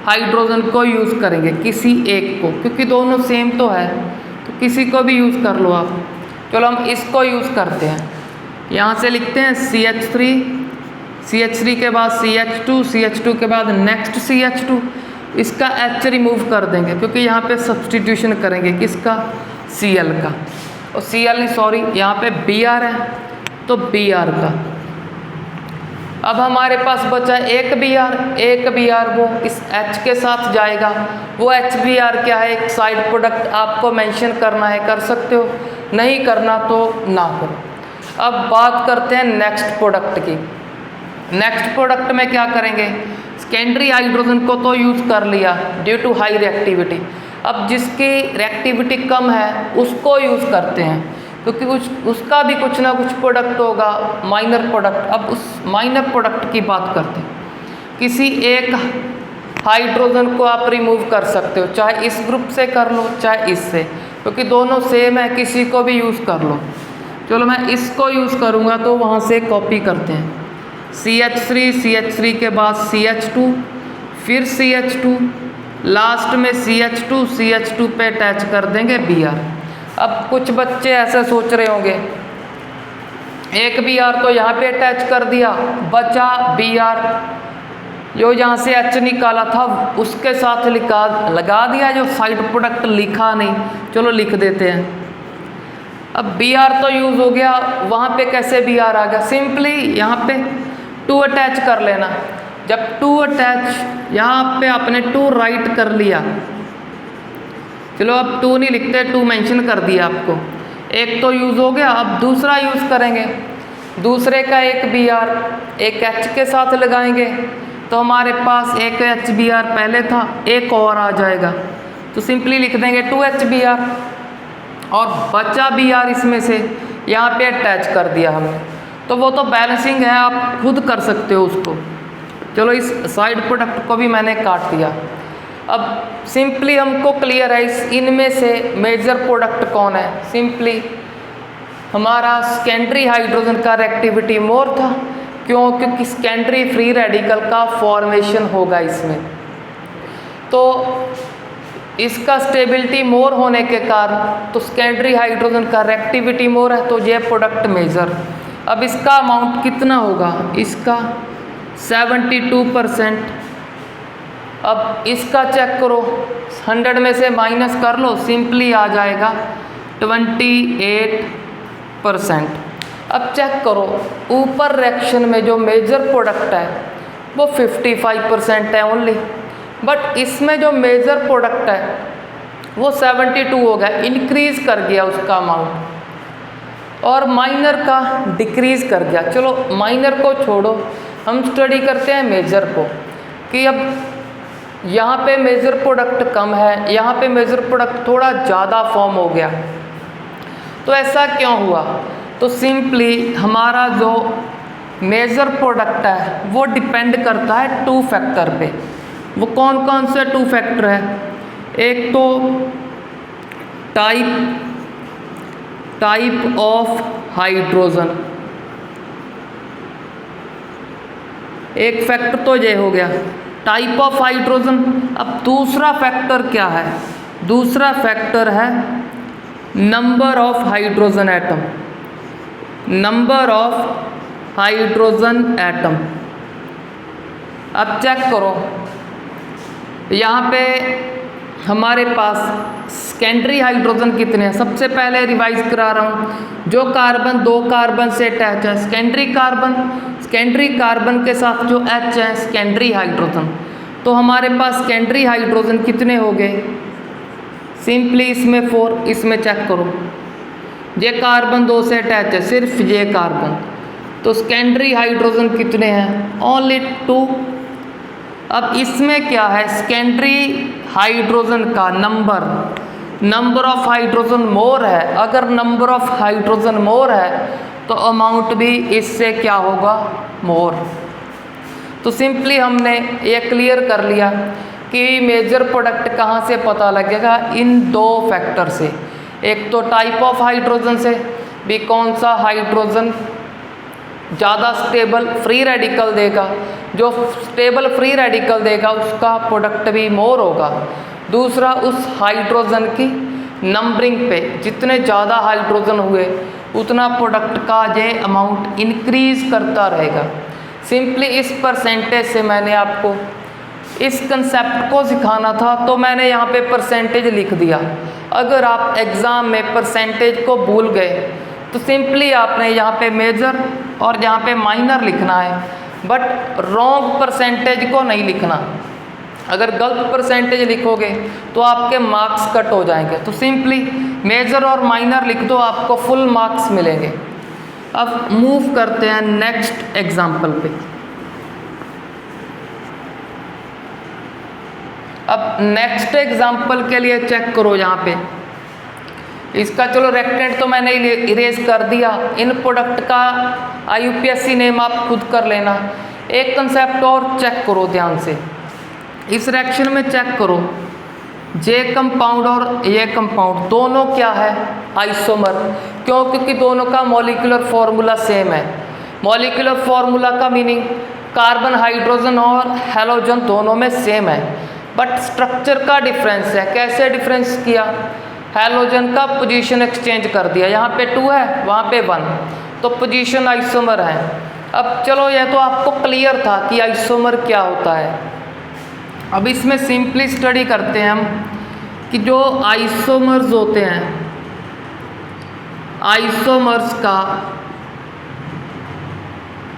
हाइड्रोजन को यूज़ करेंगे, किसी एक को, क्योंकि दोनों सेम तो है तो किसी को भी यूज़ कर लो आप। चलो हम इसको यूज़ करते हैं, यहाँ से लिखते हैं CH3, CH3 के बाद CH2, CH2 के बाद नेक्स्ट CH2, इसका H रिमूव कर देंगे क्योंकि यहाँ पे सब्सटीट्यूशन करेंगे किसका, Cl का। और Cl नहीं, सॉरी, यहाँ पे Br है तो Br का। अब हमारे पास बचा एक Br, वो इस H के साथ जाएगा। वो HBr क्या है, एक साइड प्रोडक्ट आपको मेंशन करना है, कर सकते हो, नहीं करना तो ना करो। अब बात करते हैं नेक्स्ट प्रोडक्ट की। नेक्स्ट प्रोडक्ट में क्या करेंगे, सेकेंडरी हाइड्रोजन को तो यूज़ कर लिया ड्यू टू हाई रिएक्टिविटी। अब जिसकी रिएक्टिविटी कम है उसको यूज़ करते हैं क्योंकि उसका भी कुछ ना कुछ प्रोडक्ट होगा, माइनर प्रोडक्ट। अब उस माइनर प्रोडक्ट की बात करते हैं। किसी एक हाइड्रोजन को आप रिमूव कर सकते हो, चाहे इस ग्रुप से कर लो चाहे इससे, क्योंकि दोनों सेम है, किसी को भी यूज़ कर लो। चलो मैं इसको यूज़ करूँगा तो वहाँ से कॉपी करते हैं, CH3 के बाद CH2, फिर CH2, लास्ट में CH2 पे अटैच कर देंगे Br। अब कुछ बच्चे ऐसे सोच रहे होंगे, एक Br तो यहाँ पे अटैच कर दिया, बचा Br जो यहाँ से H निकाला था उसके साथ लगा दिया, जो साइड प्रोडक्ट लिखा नहीं, चलो लिख देते हैं। अब Br तो यूज़ हो गया, वहाँ पे कैसे Br आ गया, सिंपली यहाँ पे 2 अटैच कर लेना। जब 2 अटैच यहाँ पे आपने 2 राइट कर लिया, चलो अब 2 नहीं लिखते, 2 मेंशन कर दिया आपको, एक तो यूज़ हो गया। अब दूसरा यूज़ करेंगे, दूसरे का एक Br एक H के साथ लगाएंगे तो हमारे पास एक HBr पहले था, एक और आ जाएगा, तो सिंपली लिख देंगे 2HBr और बचा Br इसमें से यहाँ पे अटैच कर दिया हमने। तो वो तो बैलेंसिंग है, आप खुद कर सकते हो उसको। चलो इस साइड प्रोडक्ट को भी मैंने काट दिया। अब सिंपली हमको क्लियर है इनमें से मेजर प्रोडक्ट कौन है, सिंपली हमारा सेकेंडरी हाइड्रोजन का रिएक्टिविटी मोर था। क्यों, क्योंकि सेकेंडरी फ्री रेडिकल का फॉर्मेशन होगा इसमें, तो इसका स्टेबिलिटी मोर होने के कारण तो सेकेंडरी हाइड्रोजन का रिएक्टिविटी मोर है, तो ये प्रोडक्ट मेजर। अब इसका अमाउंट कितना होगा, इसका 72%। अब इसका चेक करो, 100 में से माइनस कर लो, सिंपली आ जाएगा 28%। अब चेक करो ऊपर रिएक्शन में जो मेजर प्रोडक्ट है वो 55% है ओनली। बट इसमें जो मेजर प्रोडक्ट है वो 72 हो गया, इंक्रीज कर गया उसका अमाउंट, और माइनर का डिक्रीज कर गया। चलो माइनर को छोड़ो, हम स्टडी करते हैं मेजर को, कि अब यहाँ पे मेजर प्रोडक्ट कम है, यहाँ पे मेजर प्रोडक्ट थोड़ा ज़्यादा फॉर्म हो गया। तो ऐसा क्यों हुआ? तो सिंपली हमारा जो मेजर प्रोडक्ट है वो डिपेंड करता है 2 फैक्टर पे। वो कौन कौन से 2 फैक्टर है? एक तो टाइप ऑफ हाइड्रोजन, एक फैक्टर तो ये हो गया टाइप ऑफ हाइड्रोजन। अब दूसरा फैक्टर क्या है? दूसरा फैक्टर है number of hydrogen atom, number of hydrogen atom. अब चेक करो, यहाँ पे हमारे पास सेकेंडरी हाइड्रोजन कितने हैं? सबसे पहले रिवाइज करा रहा हूँ, जो कार्बन 2 कार्बन से अटैच है सेकेंडरी कार्बन के साथ जो H है सेकेंडरी हाइड्रोजन। तो हमारे पास सेकेंडरी हाइड्रोजन कितने हो गए? सिंपली इसमें 4, इसमें चेक करो, ये कार्बन 2 से अटैच है, सिर्फ ये कार्बन, तो सेकेंडरी हाइड्रोजन कितने हैं? ओनली 2। अब इसमें क्या है? सेकेंडरी हाइड्रोजन का नंबर ऑफ हाइड्रोजन मोर है। अगर नंबर ऑफ हाइड्रोजन मोर है तो अमाउंट भी इससे क्या होगा? मोर। तो सिंपली हमने ये क्लियर कर लिया कि मेजर प्रोडक्ट कहाँ से पता लगेगा? इन 2 फैक्टर से, एक तो टाइप ऑफ हाइड्रोजन से भी, कौन सा हाइड्रोजन ज़्यादा स्टेबल फ्री रेडिकल देगा, जो स्टेबल फ्री रेडिकल देगा उसका प्रोडक्ट भी मोर होगा। दूसरा, उस हाइड्रोजन की नंबरिंग पे, जितने ज़्यादा हाइड्रोजन हुए उतना प्रोडक्ट का ये अमाउंट इंक्रीज करता रहेगा। सिंपली इस परसेंटेज से मैंने आपको इस कंसेप्ट को सिखाना था, तो मैंने यहाँ पे परसेंटेज लिख दिया। अगर आप एग्ज़ाम में परसेंटेज को भूल गए तो सिंपली आपने यहाँ पे मेजर और यहाँ पे माइनर लिखना है, बट रॉन्ग परसेंटेज को नहीं लिखना। अगर गलत परसेंटेज लिखोगे तो आपके मार्क्स कट हो जाएंगे। तो सिंपली मेजर और माइनर लिख दो, आपको फुल मार्क्स मिलेंगे। अब मूव करते हैं नेक्स्ट एग्जाम्पल पे। अब नेक्स्ट एग्जाम्पल के लिए चेक करो, यहाँ पे इसका चलो रेक्टेंट तो मैंने इरेज कर दिया। इन प्रोडक्ट का IUPAC नेम आप खुद कर लेना। एक कंसेप्ट और चेक करो ध्यान से, इस रिएक्शन में चेक करो, जे कंपाउंड और ये कंपाउंड दोनों क्या है? आइसोमर। क्यों? क्योंकि दोनों का मॉलिक्यूलर फॉर्मूला सेम है। मॉलिक्यूलर फॉर्मूला का मीनिंग कार्बन, हाइड्रोजन और हैलोजन दोनों में सेम है, बट स्ट्रक्चर का डिफरेंस है। कैसे डिफरेंस किया? हैलोजन का पोजीशन एक्सचेंज कर दिया, यहाँ पे 2 है, वहाँ पे 1, तो पोजीशन आइसोमर है। अब चलो ये तो आपको क्लियर था कि आइसोमर क्या होता है। अब इसमें सिंपली स्टडी करते हैं हम कि जो आइसोमर्स होते हैं, आइसोमर्स का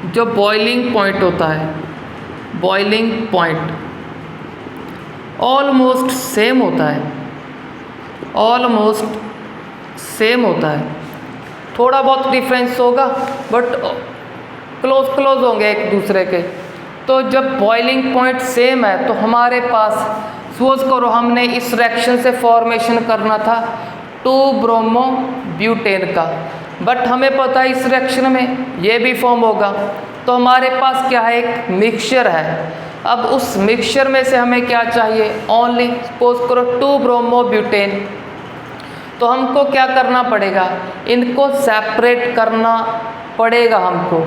जो बॉइलिंग पॉइंट होता है, बॉइलिंग पॉइंट ऑलमोस्ट सेम होता है, ऑलमोस्ट सेम होता है। थोड़ा बहुत डिफरेंस होगा बट क्लोज होंगे एक दूसरे के। तो जब बॉइलिंग पॉइंट सेम है तो हमारे पास, सपोज करो हमने इस रिएक्शन से फॉर्मेशन करना था 2 ब्रोमो ब्यूटेन का, बट हमें पता है इस रिएक्शन में ये भी फॉर्म होगा, तो हमारे पास क्या है? एक मिक्सचर है। अब उस मिक्सचर में से हमें क्या चाहिए? ओनली सपोज करो 2 ब्रोमो ब्यूटेन। तो हमको क्या करना पड़ेगा? इनको सेपरेट करना पड़ेगा हमको।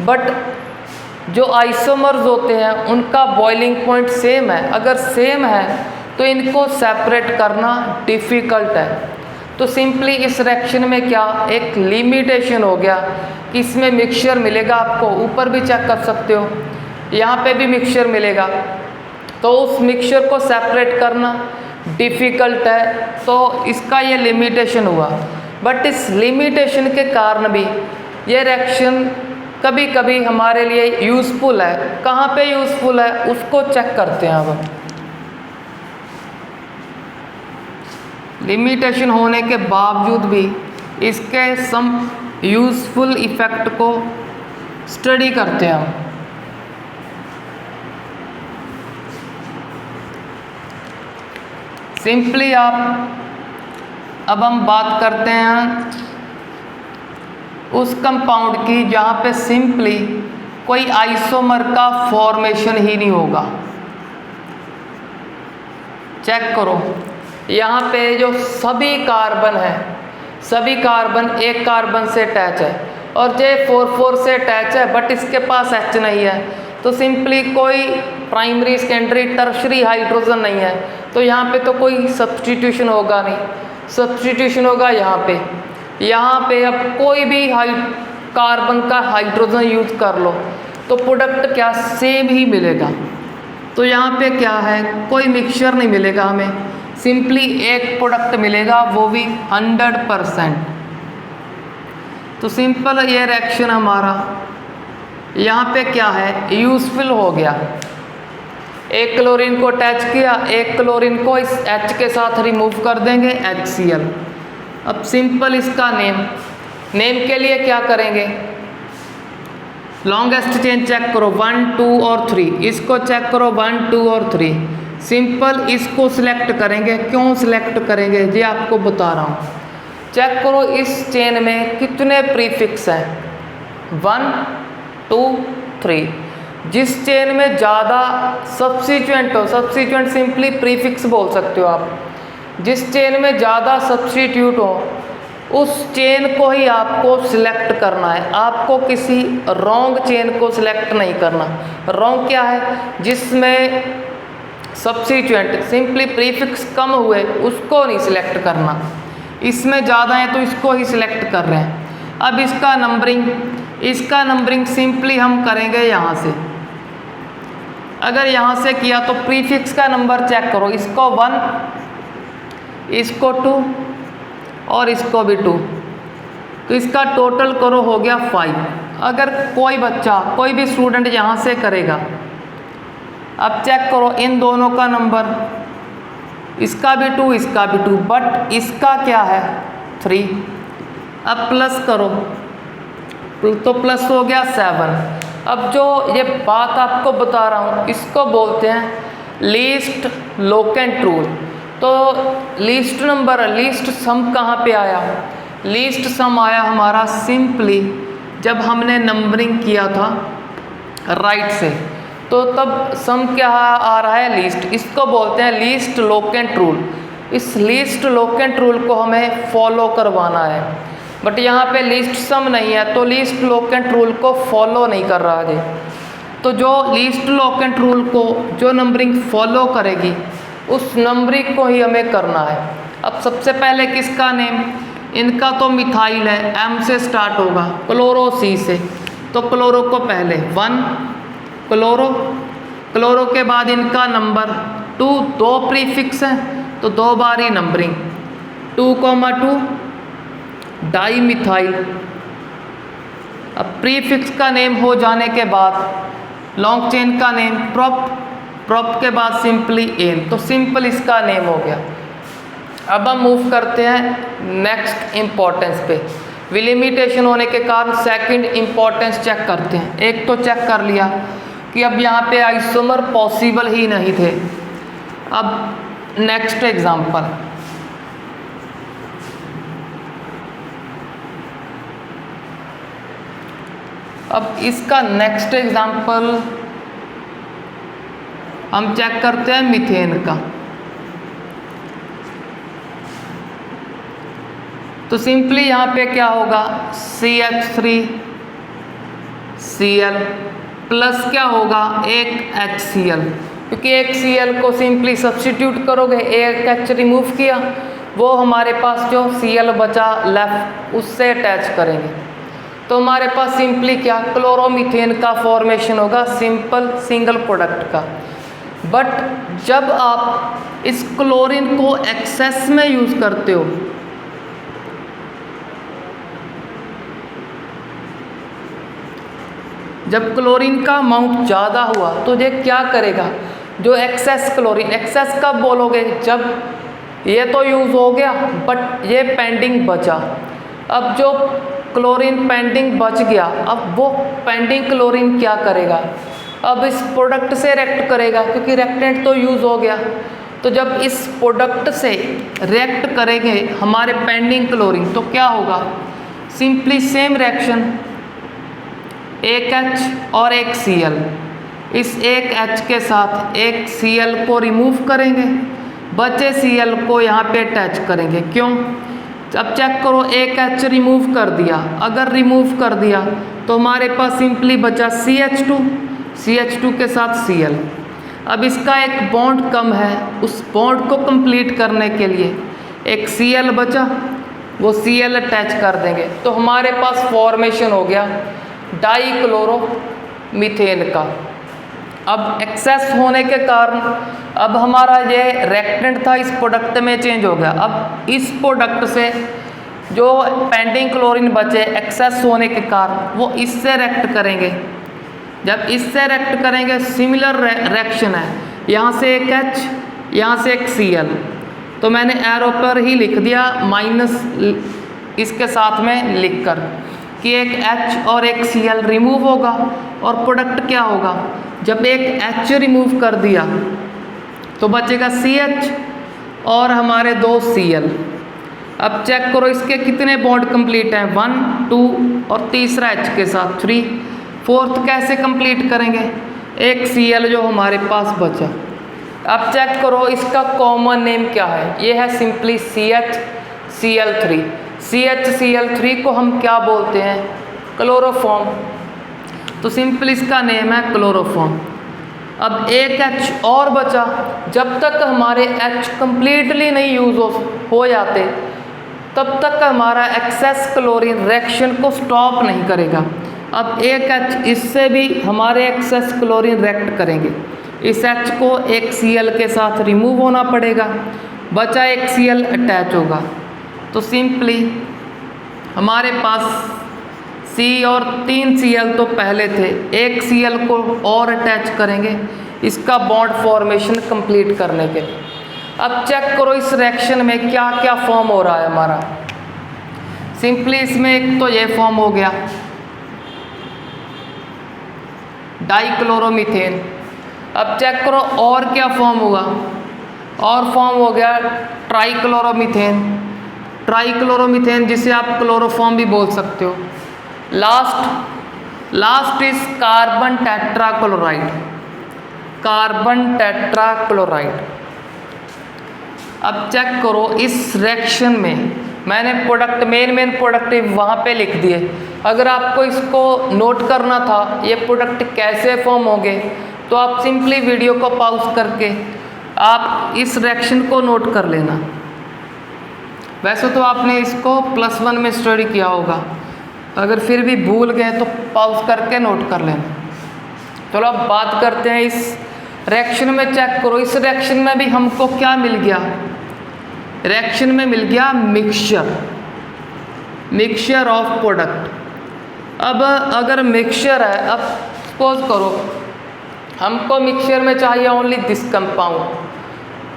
बट जो आइसोमर्स होते हैं उनका बॉइलिंग पॉइंट सेम है। अगर सेम है तो इनको सेपरेट करना डिफ़िकल्ट है। तो सिंपली इस रिएक्शन में क्या एक लिमिटेशन हो गया कि इसमें मिक्सचर मिलेगा, आपको ऊपर भी चेक कर सकते हो, यहाँ पे भी मिक्सचर मिलेगा, तो उस मिक्सचर को सेपरेट करना डिफ़िकल्ट है। तो इसका ये लिमिटेशन हुआ। बट इस लिमिटेशन के कारण भी ये रिएक्शन कभी कभी हमारे लिए यूज़फुल है। कहाँ पे यूज़फुल है उसको चेक करते हैं। अब लिमिटेशन होने के बावजूद भी इसके सम यूज़फुल इफ़ेक्ट को स्टडी करते हैं हम। सिंपली अब हम बात करते हैं उस कंपाउंड की जहाँ पे सिंपली कोई आइसोमर का फॉर्मेशन ही नहीं होगा। चेक करो, यहाँ पे जो सभी कार्बन है, सभी कार्बन एक कार्बन से अटैच है और J44 से अटैच है, बट इसके पास H नहीं है, तो सिंपली कोई प्राइमरी सेकेंडरी टर्शरी हाइड्रोजन नहीं है, तो यहाँ पे तो कोई सब्स्टिट्यूशन होगा नहीं। सब्स्टिट्यूशन होगा यहाँ पे अब कोई भी कार्बन का हाइड्रोजन यूज कर लो तो प्रोडक्ट क्या सेम ही मिलेगा। तो यहाँ पे क्या है, कोई मिक्सचर नहीं मिलेगा हमें, सिंपली एक प्रोडक्ट मिलेगा, वो भी 100%। तो सिंपल ये रिएक्शन हमारा यहाँ पे क्या है, यूजफुल हो गया। एक क्लोरीन को अटैच किया, एक क्लोरीन को इस H के साथ रिमूव कर देंगे, HCl। अब सिंपल इसका नेम के लिए क्या करेंगे, लॉन्गेस्ट चेन चेक करो 1 2 और 3, इसको चेक करो 1 2 और 3। सिंपल इसको सिलेक्ट करेंगे। क्यों सिलेक्ट करेंगे ये आपको बता रहा हूँ। चेक करो इस चेन में कितने प्रीफिक्स हैं, 1 2 3। जिस चेन में ज़्यादा सब्स्टिट्यूएंट हो, सब्स्टिट्यूएंट सिंपली प्रीफिक्स बोल सकते हो आप, जिस चेन में ज़्यादा सब्स्टिट्यूट हो उस चेन को ही आपको सिलेक्ट करना है। आपको किसी रॉन्ग चेन को सिलेक्ट नहीं करना। रॉन्ग क्या है, जिसमें सब्स्टिट्यूएंट सिंपली प्रीफिक्स कम हुए उसको नहीं सिलेक्ट करना। इसमें ज़्यादा है तो इसको ही सिलेक्ट कर रहे हैं। अब इसका नंबरिंग सिंपली हम करेंगे यहाँ से। अगर यहाँ से किया तो प्रीफिक्स का नंबर चेक करो, इसको 1, इसको 2 और इसको भी 2, तो इसका टोटल करो हो गया 5। अगर कोई बच्चा, कोई भी स्टूडेंट यहाँ से करेगा, अब चेक करो इन दोनों का नंबर, इसका भी 2 इसका भी 2, बट इसका क्या है 3। अब प्लस करो तो प्लस हो गया 7। अब जो ये बात आपको बता रहा हूँ इसको बोलते हैं लीस्ट लोकेंट रूल। तो लीस्ट नंबर, लीस्ट सम कहाँ पे आया, लीस्ट सम आया हमारा सिंपली जब हमने नंबरिंग किया था राइट से, तो तब सम क्या आ रहा है, लीस्ट। इसको बोलते हैं लीस्ट लोकेंट रूल। इस लीस्ट लोकेंट रूल को हमें फॉलो करवाना है, बट यहाँ पे लीस्ट सम नहीं है तो लीस्ट लोकेंट रूल को फॉलो नहीं कर रहा है। तो जो लीस्ट लोकेंट रूल को जो नंबरिंग फॉलो करेगी उस नंबरिंग को ही हमें करना है। अब सबसे पहले किसका नेम, इनका तो मिथाइल है, M से स्टार्ट होगा, क्लोरो C से, तो क्लोरो को पहले 1 क्लोरो के बाद इनका नंबर 2, 2 प्रीफिक्स हैं तो 2 बार ही नंबरिंग, 2,2 डाई मिथाइल। अब प्रीफिक्स का नेम हो जाने के बाद लॉन्ग चेन का नेम प्रोप के बाद सिंपली एन, तो सिंपल इसका नेम हो गया। अब हम मूव करते हैं नेक्स्ट इम्पोर्टेंस पे। विलिमिटेशन होने के कारण सेकंड इम्पोर्टेंस चेक करते हैं। एक तो चेक कर लिया कि अब यहाँ पे आइसोमर पॉसिबल ही नहीं थे। अब नेक्स्ट एग्जांपल, अब इसका नेक्स्ट एग्जांपल हम चेक करते हैं मीथेन का। तो सिंपली यहाँ पे क्या होगा, CH3Cl प्लस क्या होगा, एक HCl, क्योंकि एक Cl को सिंपली सब्स्टिट्यूट करोगे, एक H रिमूव किया, वो हमारे पास जो Cl बचा लेफ्ट उससे अटैच करेंगे, तो हमारे पास सिंपली क्या क्लोरोमीथेन का फॉर्मेशन होगा, सिंपल सिंगल प्रोडक्ट का। बट जब आप इस क्लोरीन को एक्सेस में यूज़ करते हो जब क्लोरीन का अमाउंट ज़्यादा हुआ तो ये क्या करेगा, जो एक्सेस क्लोरीन, एक्सेस कब बोलोगे, जब ये तो यूज़ हो गया बट ये पेंडिंग बचा। अब जो क्लोरीन पेंडिंग बच गया, अब वो पेंडिंग क्लोरीन क्या करेगा, अब इस प्रोडक्ट से रिएक्ट करेगा, क्योंकि रिएक्टेंट तो यूज़ हो गया। तो जब इस प्रोडक्ट से रिएक्ट करेंगे हमारे पेंडिंग क्लोरीन, तो क्या होगा, सिंपली सेम रिएक्शन, एक H और एक Cl, इस एक H के साथ एक Cl को रिमूव करेंगे, बचे Cl को यहाँ पे अटैच करेंगे। क्यों, अब चेक करो, एक H रिमूव कर दिया, अगर रिमूव कर दिया तो हमारे पास सिंपली बचा CH2, CH2 के साथ Cl। अब इसका एक बॉन्ड कम है, उस बॉन्ड को कंप्लीट करने के लिए एक Cl बचा, वो Cl अटैच कर देंगे, तो हमारे पास फॉर्मेशन हो गया डाइक्लोरोमीथेन का। अब एक्सेस होने के कारण अब हमारा ये रिएक्टेंट था इस प्रोडक्ट में चेंज हो गया। अब इस प्रोडक्ट से जो पेंडिंग क्लोरीन बचे एक्सेस होने के कारण वो इससे रिएक्ट करेंगे। जब इससे रिएक्ट करेंगे सिमिलर रिएक्शन है, यहाँ से एक H, यहाँ से एक Cl, तो मैंने एरो पर ही लिख दिया माइनस इसके साथ में लिखकर कि एक H और एक Cl रिमूव होगा और प्रोडक्ट क्या होगा, जब एक H रिमूव कर दिया तो बचेगा CH और हमारे दो Cl। अब चेक करो इसके कितने बॉन्ड कंप्लीट हैं, 1 2 और तीसरा H के साथ 3, फोर्थ कैसे कंप्लीट करेंगे, एक Cl जो हमारे पास बचा। अब चेक करो इसका कॉमन नेम क्या है, ये है सिंपली CHCl3। CHCl3 को हम क्या बोलते हैं, क्लोरोफॉर्म, तो सिंपली इसका नेम है क्लोरोफॉर्म। अब एक H और बचा, जब तक हमारे H कंप्लीटली नहीं यूज हो जाते तब तक हमारा एक्सेस क्लोरीन रिएक्शन को स्टॉप नहीं करेगा। अब एक H, इससे भी हमारे एक्सेस क्लोरीन रिएक्ट करेंगे, इस H को एक Cl के साथ रिमूव होना पड़ेगा, बचा एक Cl अटैच होगा, तो सिंपली हमारे पास C और 3 Cl तो पहले थे, एक Cl को और अटैच करेंगे इसका बॉन्ड फॉर्मेशन कंप्लीट करने के लिए। अब चेक करो इस रिएक्शन में क्या क्या फॉर्म हो रहा है हमारा, सिंपली इसमें एक तो ये फॉर्म हो गया डाइक्लोरोमीथेन। अब चेक करो और क्या फॉर्म हुआ, और फॉर्म हो गया ट्राइक्लोरोमीथेन। ट्राइक्लोरोमीथेन जिसे आप क्लोरोफॉर्म भी बोल सकते हो। Last is carbon tetrachloride, carbon tetrachloride. अब चेक करो इस रिएक्शन में मैंने प्रोडक्ट मेन प्रोडक्ट वहाँ पे लिख दिए। अगर आपको इसको नोट करना था ये प्रोडक्ट कैसे फॉर्म होंगे तो आप सिंपली वीडियो को पॉज करके आप इस रिएक्शन को नोट कर लेना। वैसे तो आपने इसको +1 में स्टडी किया होगा, अगर फिर भी भूल गए तो पॉज करके नोट कर लेना। चलो अब बात करते हैं इस रिएक्शन में। चेक करो इस रिएक्शन में भी हमको क्या मिल गया, रिएक्शन में मिल गया मिक्सचर ऑफ प्रोडक्ट। अब अगर मिक्सचर है, अब सपोज करो हमको मिक्सचर में चाहिए ओनली दिस कंपाउंड,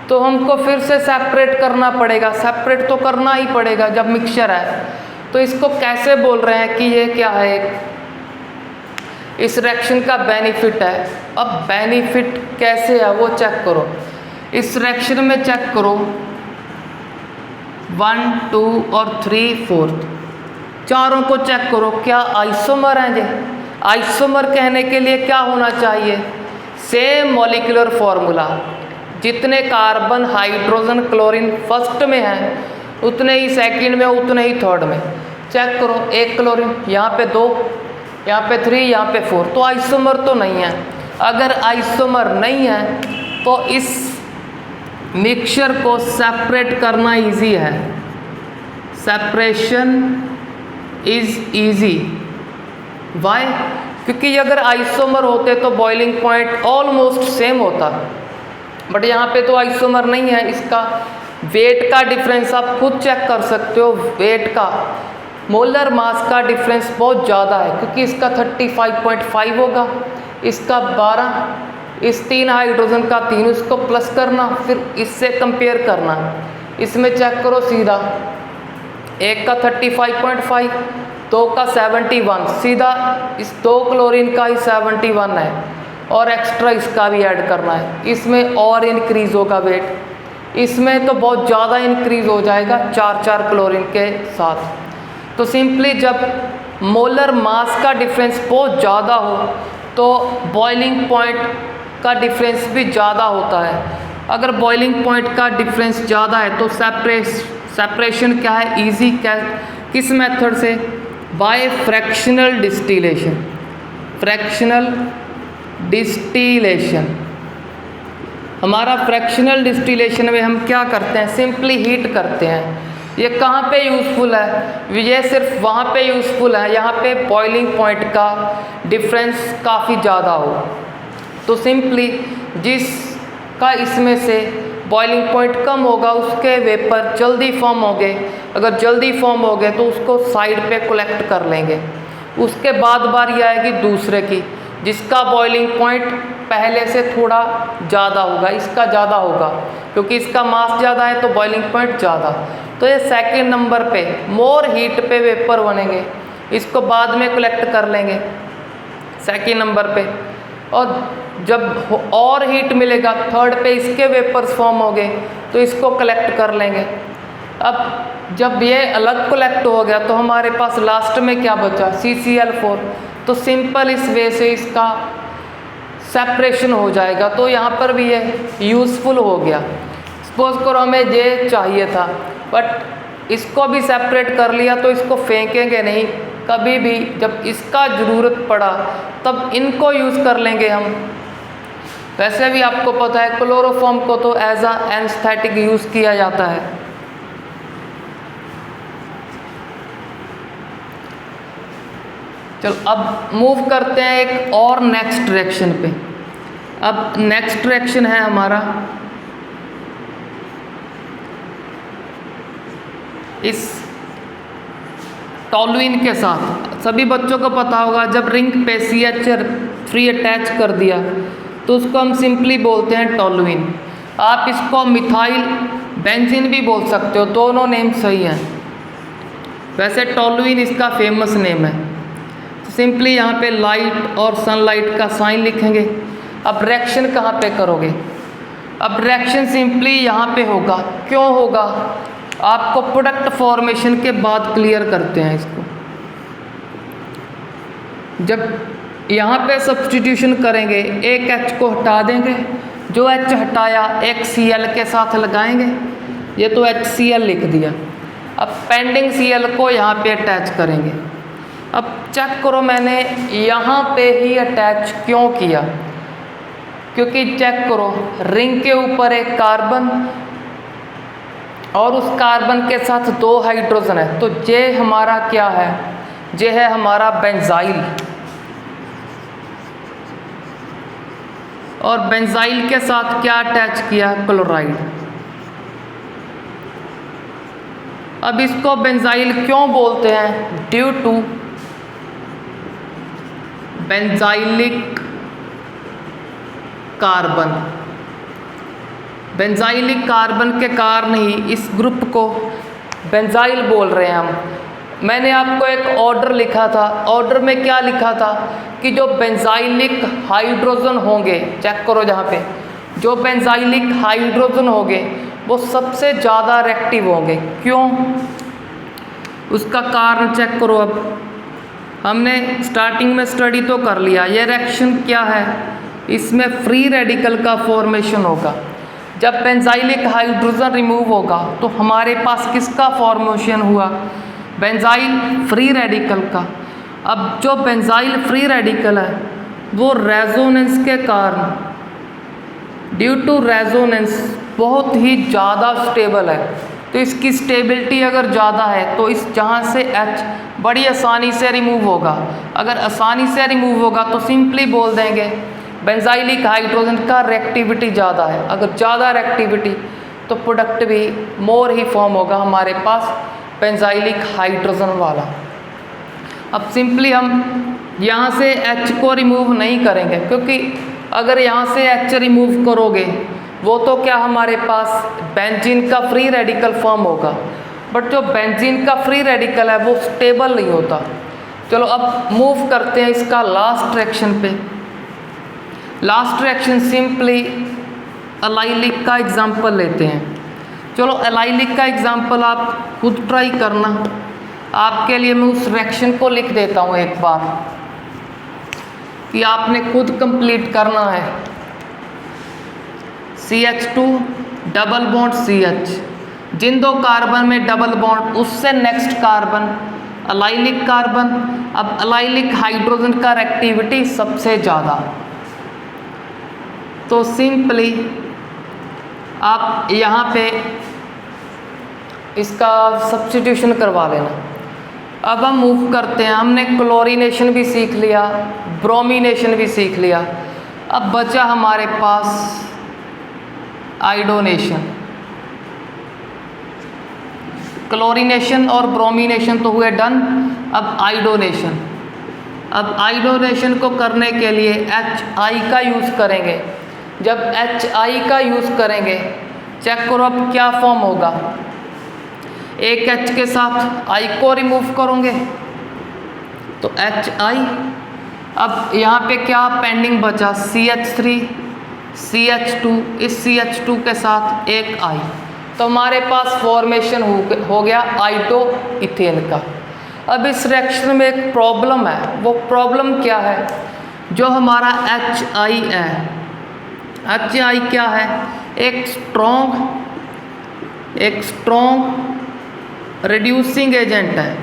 तो हमको फिर से सेपरेट करना पड़ेगा, सेपरेट तो करना ही पड़ेगा जब मिक्सचर है। तो इसको कैसे बोल रहे हैं कि ये क्या है, इस रिएक्शन का बेनिफिट है। अब बेनिफिट कैसे है वो चेक करो, इस रिएक्शन में चेक करो 1 2 और 3 4 चारों को चेक करो क्या आइसोमर हैं। ये आइसोमर कहने के लिए क्या होना चाहिए, सेम मॉलिक्यूलर फॉर्मूला, जितने कार्बन हाइड्रोजन क्लोरीन फर्स्ट में है उतने ही सेकंड में, उतने ही थर्ड में। चेक करो एक क्लोरीन यहाँ पे 2, यहाँ पे 3, यहाँ पे 4, तो आइसोमर तो नहीं है। अगर आइसोमर नहीं है तो इस मिक्सचर को सेपरेट करना इजी है, सेपरेशन इज इजी। वाई, क्योंकि अगर आइसोमर होते तो बॉइलिंग पॉइंट ऑलमोस्ट सेम होता, बट यहाँ पे तो आइसोमर नहीं है। इसका वेट का डिफरेंस आप खुद चेक कर सकते हो, वेट का मोलर मास का डिफरेंस बहुत ज़्यादा है, क्योंकि इसका 35.5 होगा, इसका 12, इस 3 हाइड्रोजन का 3, उसको प्लस करना, फिर इससे कंपेयर करना। इसमें चेक करो सीधा, एक का 35.5, 2 का 71, सीधा इस 2 क्लोरीन का ही 71 है, और एक्स्ट्रा इसका भी ऐड करना है। इसमें और इंक्रीज़ होगा वेट, इसमें तो बहुत ज़्यादा इंक्रीज़ हो जाएगा 4 क्लोरीन के साथ। तो सिंपली जब मोलर मास का डिफरेंस बहुत ज़्यादा हो तो बॉइलिंग पॉइंट का डिफरेंस भी ज़्यादा होता है। अगर बॉइलिंग पॉइंट का डिफरेंस ज़्यादा है तो सेपरेशन क्या है, इजी किस मेथड से, by fractional distillation. Fractional distillation, हमारा फ्रैक्शनल डिस्टिलेशन में हम क्या करते हैं, सिंपली हीट करते हैं। ये कहाँ पे यूज़फुल है, ये सिर्फ वहाँ पे यूज़फुल है यहाँ पे बॉइलिंग पॉइंट का डिफरेंस काफ़ी ज़्यादा हो। तो सिंपली जिसका इसमें से बॉइलिंग पॉइंट कम होगा उसके वेपर जल्दी फॉर्म हो गए, अगर जल्दी फॉर्म हो गए तो उसको साइड पे कलेक्ट कर लेंगे। उसके बाद बारी आएगी दूसरे की, जिसका बॉइलिंग पॉइंट पहले से थोड़ा ज़्यादा होगा, इसका ज़्यादा होगा, क्योंकि इसका मास ज़्यादा है तो बॉइलिंग पॉइंट ज़्यादा। तो ये सेकेंड नंबर पे मोर हीट पे वेपर बनेंगे, इसको बाद में कलेक्ट कर लेंगे सेकेंड नंबर पे। और जब और हीट मिलेगा थर्ड पे इसके वेपर्स फॉर्म हो गए तो इसको कलेक्ट कर लेंगे। अब जब ये अलग कलेक्ट हो गया तो हमारे पास लास्ट में क्या बचा, CCl4। तो सिंपल इस वे से इसका सेपरेशन हो जाएगा। तो यहाँ पर भी ये यूज़फुल हो गया। सपोज करो हमें ये चाहिए था बट इसको भी सेपरेट कर लिया तो इसको फेंकेंगे नहीं, कभी भी जब इसका ज़रूरत पड़ा तब इनको यूज़ कर लेंगे हम। वैसे भी आपको पता है क्लोरोफॉर्म को तो एज अ एनेस्थेटिक यूज़ किया जाता है। चलो अब मूव करते हैं एक और नेक्स्ट रिएक्शन पे। अब नेक्स्ट रिएक्शन है हमारा इस टॉलुइन के साथ। सभी बच्चों को पता होगा जब रिंग पे CH3 अटैच कर दिया तो उसको हम सिंपली बोलते हैं टॉलुइन। आप इसको मिथाइल बेंजीन भी बोल सकते हो, दोनों नेम सही हैं। वैसे टॉलुइन इसका फेमस नेम है। तो सिंपली यहाँ पे लाइट और सनलाइट का साइन लिखेंगे। अब रिएक्शन कहाँ पे करोगे, अब रिएक्शन सिंपली यहाँ पे होगा। क्यों होगा, आपको प्रोडक्ट फॉर्मेशन के बाद क्लियर करते हैं इसको। जब यहाँ पे सब्स्टिट्यूशन करेंगे एक H को हटा देंगे, जो H हटाया एक Cl के साथ लगाएंगे, ये तो HCl लिख दिया। अब पेंडिंग Cl को यहाँ पे अटैच करेंगे। अब चेक करो मैंने यहाँ पे ही अटैच क्यों किया, क्योंकि चेक करो रिंग के ऊपर एक कार्बन और उस कार्बन के साथ 2 हाइड्रोजन है, तो ये हमारा क्या है, ये है हमारा बेंजाइल। और बेंजाइल के साथ क्या अटैच किया, क्लोराइड। अब इसको बेंजाइल क्यों बोलते हैं, due to benzylic carbon. Benzylic carbon के कारण ही इस ग्रुप को बेंजाइल बोल रहे हैं हम। मैंने आपको एक ऑर्डर लिखा था, ऑर्डर में क्या लिखा था कि जो बेंजाइलिक हाइड्रोजन होंगे, चेक करो जहाँ पे जो बेंजाइलिक हाइड्रोजन होंगे वो सबसे ज़्यादा रिएक्टिव होंगे। क्यों, उसका कारण चेक करो। अब हमने स्टार्टिंग में स्टडी तो कर लिया, ये रिएक्शन क्या है, इसमें फ्री रेडिकल का फॉर्मेशन होगा। जब बेंजाइलिक हाइड्रोजन रिमूव होगा तो हमारे पास किसका फॉर्मेशन हुआ, बेंजाइल फ्री रेडिकल का। अब जो बेंजाइल फ्री रेडिकल है वो रेजोनेंस के कारण, ड्यू टू रेजोनेंस, बहुत ही ज़्यादा स्टेबल है। तो इसकी स्टेबिलिटी अगर ज़्यादा है तो इस जहाँ से H बड़ी आसानी से रिमूव होगा। अगर आसानी से रिमूव होगा तो सिंपली बोल देंगे बेंजाइलिक हाइड्रोजन का रिएक्टिविटी ज़्यादा है। अगर ज़्यादा रिएक्टिविटी तो प्रोडक्ट भी मोर ही फॉर्म होगा हमारे पास बेंजाइलिक हाइड्रोजन वाला। अब सिंपली हम यहाँ से H को रिमूव नहीं करेंगे, क्योंकि अगर यहाँ से H रिमूव करोगे वो तो क्या हमारे पास बेंजीन का फ्री रेडिकल फॉर्म होगा, बट जो बेंजीन का फ्री रेडिकल है वो स्टेबल नहीं होता। चलो अब मूव करते हैं इसका लास्ट रिएक्शन पे। लास्ट रिएक्शन सिंपली एलाइलिक का एग्जाम्पल लेते हैं। चलो एलाइलिक का एग्जाम्पल आप खुद ट्राई करना, आपके लिए मैं उस रिएक्शन को लिख देता हूँ एक बार कि आपने खुद कंप्लीट करना है। CH2 डबल बॉन्ड CH, जिन दो कार्बन में डबल बॉन्ड उससे नेक्स्ट कार्बन एलाइलिक कार्बन। अब एलाइलिक हाइड्रोजन का रिएक्टिविटी सबसे ज़्यादा, तो सिंपली आप यहाँ पे इसका सब्स्टिट्यूशन करवा लेना। अब हम मूव करते हैं। हमने क्लोरीनेशन भी सीख लिया, ब्रोमीनेशन भी सीख लिया, अब बचा हमारे पास आयोडोनेशन। क्लोरीनेशन और ब्रोमीनेशन तो हुए डन, अब आयोडोनेशन। अब आयोडोनेशन को करने के लिए HI का यूज़ करेंगे। जब HI का यूज़ करेंगे, चेक करो अब क्या फॉर्म होगा। एक H के साथ I को रिमूव करोगे तो HI। अब यहाँ पे क्या पेंडिंग बचा, CH3 CH2, इस CH2 के साथ एक I, तो हमारे पास फॉर्मेशन हो गया आइटो इथेन का। अब इस रिएक्शन में एक प्रॉब्लम है, वो प्रॉब्लम क्या है, जो हमारा HI है, HI क्या है, एक स्ट्रॉन्ग रिड्यूसिंग एजेंट है।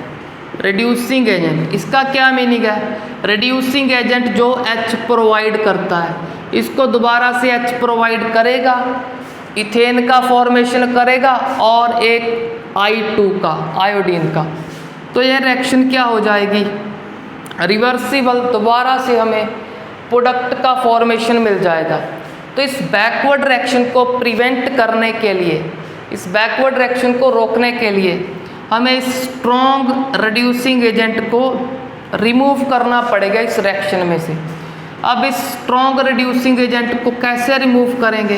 रिड्यूसिंग एजेंट, इसका क्या मीनिंग है, रिड्यूसिंग एजेंट जो H प्रोवाइड करता है, इसको दोबारा से H प्रोवाइड करेगा, इथेन का फॉर्मेशन करेगा और एक I2 का, आयोडीन का। तो यह रिएक्शन क्या हो जाएगी, रिवर्सिबल, दोबारा से हमें प्रोडक्ट का फॉर्मेशन मिल जाएगा। तो इस बैकवर्ड रिएक्शन को प्रिवेंट करने के लिए, इस बैकवर्ड रिएक्शन को रोकने के लिए हमें इस स्ट्रॉन्ग रिड्यूसिंग एजेंट को रिमूव करना पड़ेगा इस रिएक्शन में से। अब इस स्ट्रॉन्ग रिड्यूसिंग एजेंट को कैसे रिमूव करेंगे,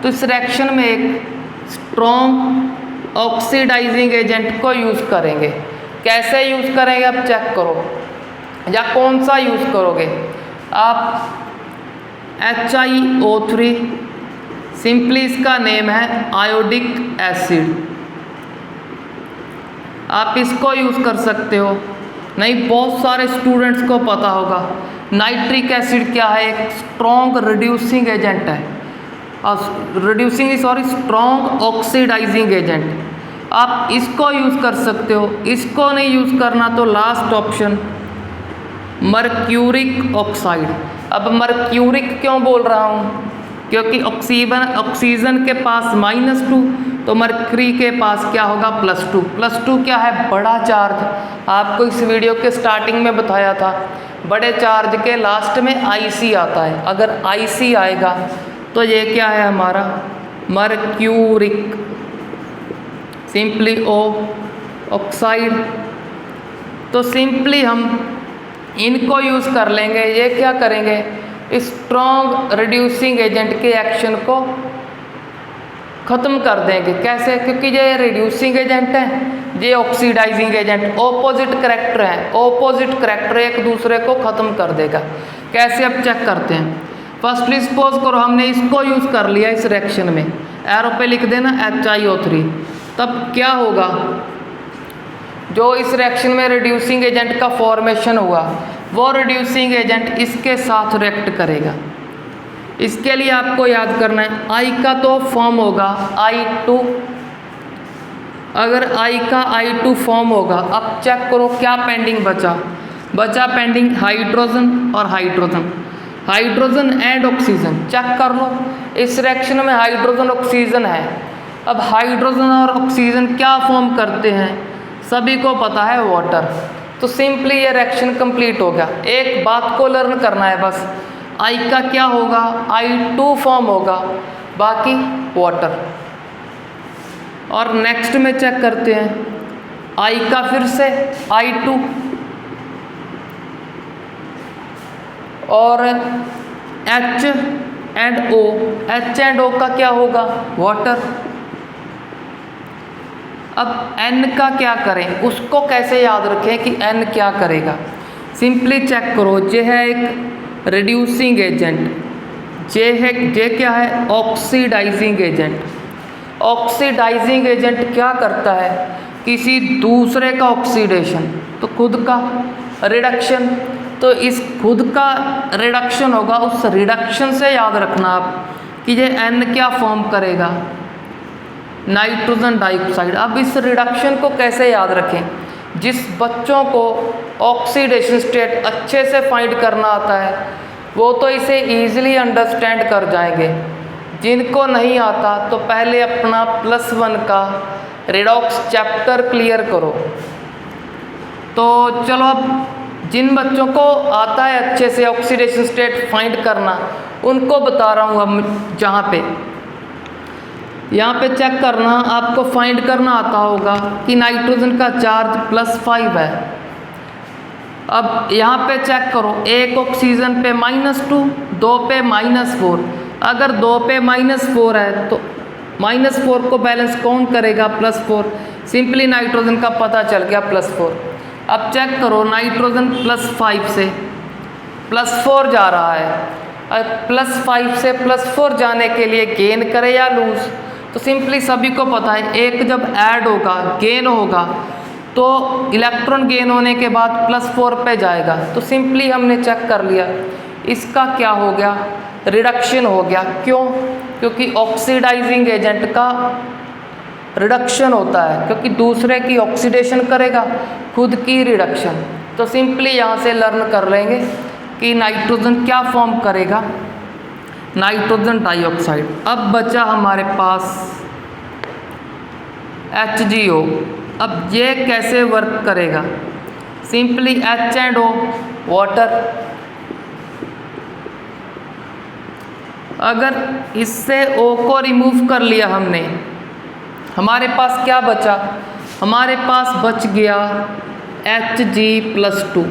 तो इस रिएक्शन में एक स्ट्रॉन्ग ऑक्सीडाइजिंग एजेंट को यूज़ करेंगे। कैसे यूज़ करेंगे अब चेक करो, या कौन सा यूज़ करोगे आप, HiO3, सिंपली इसका नेम है आयोडिक एसिड, आप इसको यूज़ कर सकते हो। नहीं, बहुत सारे स्टूडेंट्स को पता होगा नाइट्रिक एसिड क्या है, एक स्ट्रॉन्ग रिड्यूसिंग एजेंट है, स्ट्रॉन्ग ऑक्सीडाइजिंग एजेंट, आप इसको यूज़ कर सकते हो। इसको नहीं यूज़ करना तो लास्ट ऑप्शन मर्क्यूरिक ऑक्साइड। अब मर्क्यूरिक क्यों बोल रहा हूँ, क्योंकि ऑक्सीजन के पास -2, तो मर्क्यूरी के पास क्या होगा +2। +2 क्या है, बड़ा चार्ज। आपको इस वीडियो के स्टार्टिंग में बताया था, बड़े चार्ज के लास्ट में IC आता है। अगर IC आएगा तो ये क्या है हमारा मर्क्यूरिक, सिंपली O ऑक्साइड। तो सिंपली हम इनको यूज़ कर लेंगे। ये क्या करेंगे, स्ट्रॉन्ग रिड्यूसिंग एजेंट के एक्शन को ख़त्म कर देंगे। कैसे, क्योंकि ये रिड्यूसिंग एजेंट है, ये ऑक्सीडाइजिंग एजेंट, ऑपोजिट करैक्टर है, ऑपोजिट करैक्टर एक दूसरे को ख़त्म कर देगा। कैसे अब चेक करते हैं। फर्स्टली सपोज करो हमने इसको यूज़ कर लिया इस रिएक्शन में, एरो पे लिख देना HiO3, तब क्या होगा, जो इस रिएक्शन में रिड्यूसिंग एजेंट का फॉर्मेशन हुआ वो रिड्यूसिंग एजेंट इसके साथ रिएक्ट करेगा। इसके लिए आपको याद करना है I का तो फॉर्म होगा I2, अगर I का I2 फॉर्म होगा, अब चेक करो क्या पेंडिंग बचा पेंडिंग हाइड्रोजन और hydrogen, hydrogen and oxygen. Check कर लो, इस रिएक्शन में हाइड्रोजन ऑक्सीजन है। अब हाइड्रोजन और ऑक्सीजन क्या फॉर्म करते हैं, सभी को पता है, वाटर। तो सिंपली ये रिएक्शन कंप्लीट हो गया। एक बात को लर्न करना है बस, I का क्या होगा, I2 फॉर्म होगा, बाकी वाटर। और नेक्स्ट में चेक करते हैं आई का फिर से I2 और H and O, H and O का क्या होगा? वाटर। अब N का क्या करें, उसको कैसे याद रखें कि N क्या करेगा? सिंपली चेक करो, जे है एक रिड्यूसिंग एजेंट, जे क्या है? Oxidising agent. ऑक्सीडाइजिंग एजेंट क्या करता है? किसी दूसरे का ऑक्सीडेशन, तो खुद का रिडक्शन। तो इस खुद का रिडक्शन होगा, उस रिडक्शन से याद रखना आप कि ये N क्या फॉर्म करेगा? Nitrogen dioxide. अब इस रिडक्शन को कैसे याद रखें? जिस बच्चों को ऑक्सीडेशन स्टेट अच्छे से फाइंड करना आता है वो तो इसे ईजिली अंडरस्टैंड कर जाएंगे। जिनको नहीं आता तो पहले अपना +1 का रेडॉक्स चैप्टर क्लियर करो। तो चलो, अब जिन बच्चों को आता है अच्छे से ऑक्सीडेशन स्टेट फाइंड करना, उनको बता रहा हूँ। अब यहाँ पे चेक करना, आपको फाइंड करना आता होगा कि नाइट्रोजन का चार्ज +5 है। अब यहाँ पे चेक करो, एक ऑक्सीजन पे -2, 2 पे -4। अगर 2 पे -4 है तो -4 को बैलेंस कौन करेगा? +4। सिंपली नाइट्रोजन का पता चल गया +4। अब चेक करो, नाइट्रोजन +5 से +4 जा रहा है। +5 से +4 जाने के लिए गेन करे या लूज? तो सिंपली सभी को पता है, एक जब ऐड होगा, गेन होगा, तो इलेक्ट्रॉन गेन होने के बाद +4 पे जाएगा। तो सिंपली हमने चेक कर लिया, इसका क्या हो गया? रिडक्शन हो गया। क्यों? क्योंकि ऑक्सीडाइजिंग एजेंट का रिडक्शन होता है, क्योंकि दूसरे की ऑक्सीडेशन करेगा, खुद की रिडक्शन। तो सिंपली यहाँ से लर्न कर लेंगे कि नाइट्रोजन क्या फॉर्म करेगा? Nitrogen dioxide. अब बचा हमारे पास HgO। अब ये कैसे वर्क करेगा? Simply H and O, water. अगर इससे O को रिमूव कर लिया हमने, हमारे पास क्या बचा? हमारे पास बच गया Hg+2,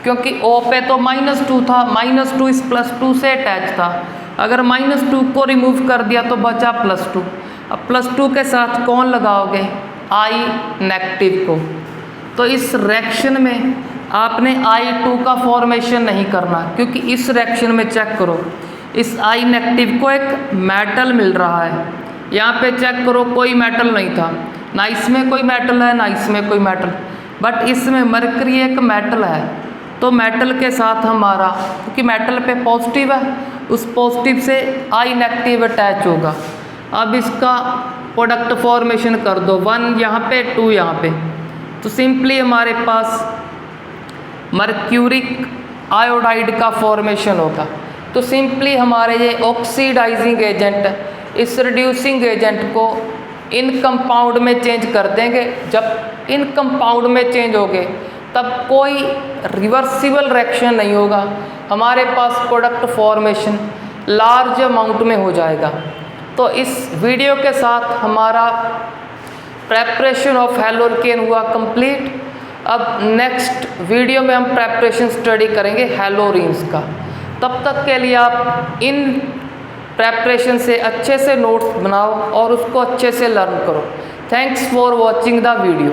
क्योंकि O पे तो -2 था, -2 इस +2 से अटैच था। अगर -2 को रिमूव कर दिया तो बचा +2। अब +2 के साथ कौन लगाओगे? I नेगेटिव को। तो इस रिएक्शन में आपने I2 का फॉर्मेशन नहीं करना, क्योंकि इस रिएक्शन में चेक करो, इस I नेगेटिव को एक मेटल मिल रहा है। यहाँ पे चेक करो, कोई मेटल नहीं था, ना इसमें कोई मेटल है ना इसमें कोई मेटल, बट इसमें मरकरी एक मेटल है। तो मेटल के साथ हमारा, क्योंकि मेटल पे पॉजिटिव है, उस पॉजिटिव से I नेगेटिव अटैच होगा। अब इसका प्रोडक्ट फॉर्मेशन कर दो, 1 यहाँ पे 2 यहाँ पे। तो सिंपली हमारे पास मर्क्यूरिक आयोडाइड का फॉर्मेशन होगा। तो सिंपली हमारे ये ऑक्सीडाइजिंग एजेंट इस रिड्यूसिंग एजेंट को इन कंपाउंड में चेंज कर देंगे। जब इन कंपाउंड में चेंज होंगे तब कोई रिवर्सिबल रिएक्शन नहीं होगा, हमारे पास प्रोडक्ट फॉर्मेशन लार्ज अमाउंट में हो जाएगा। तो इस वीडियो के साथ हमारा प्रेपरेशन ऑफ हैलोकेन हुआ कंप्लीट। अब नेक्स्ट वीडियो में हम प्रेपरेशन स्टडी करेंगे हैलोरीन्स का। तब तक के लिए आप इन प्रेपरेशन से अच्छे से नोट्स बनाओ और उसको अच्छे से लर्न करो। Thanks for watching the video.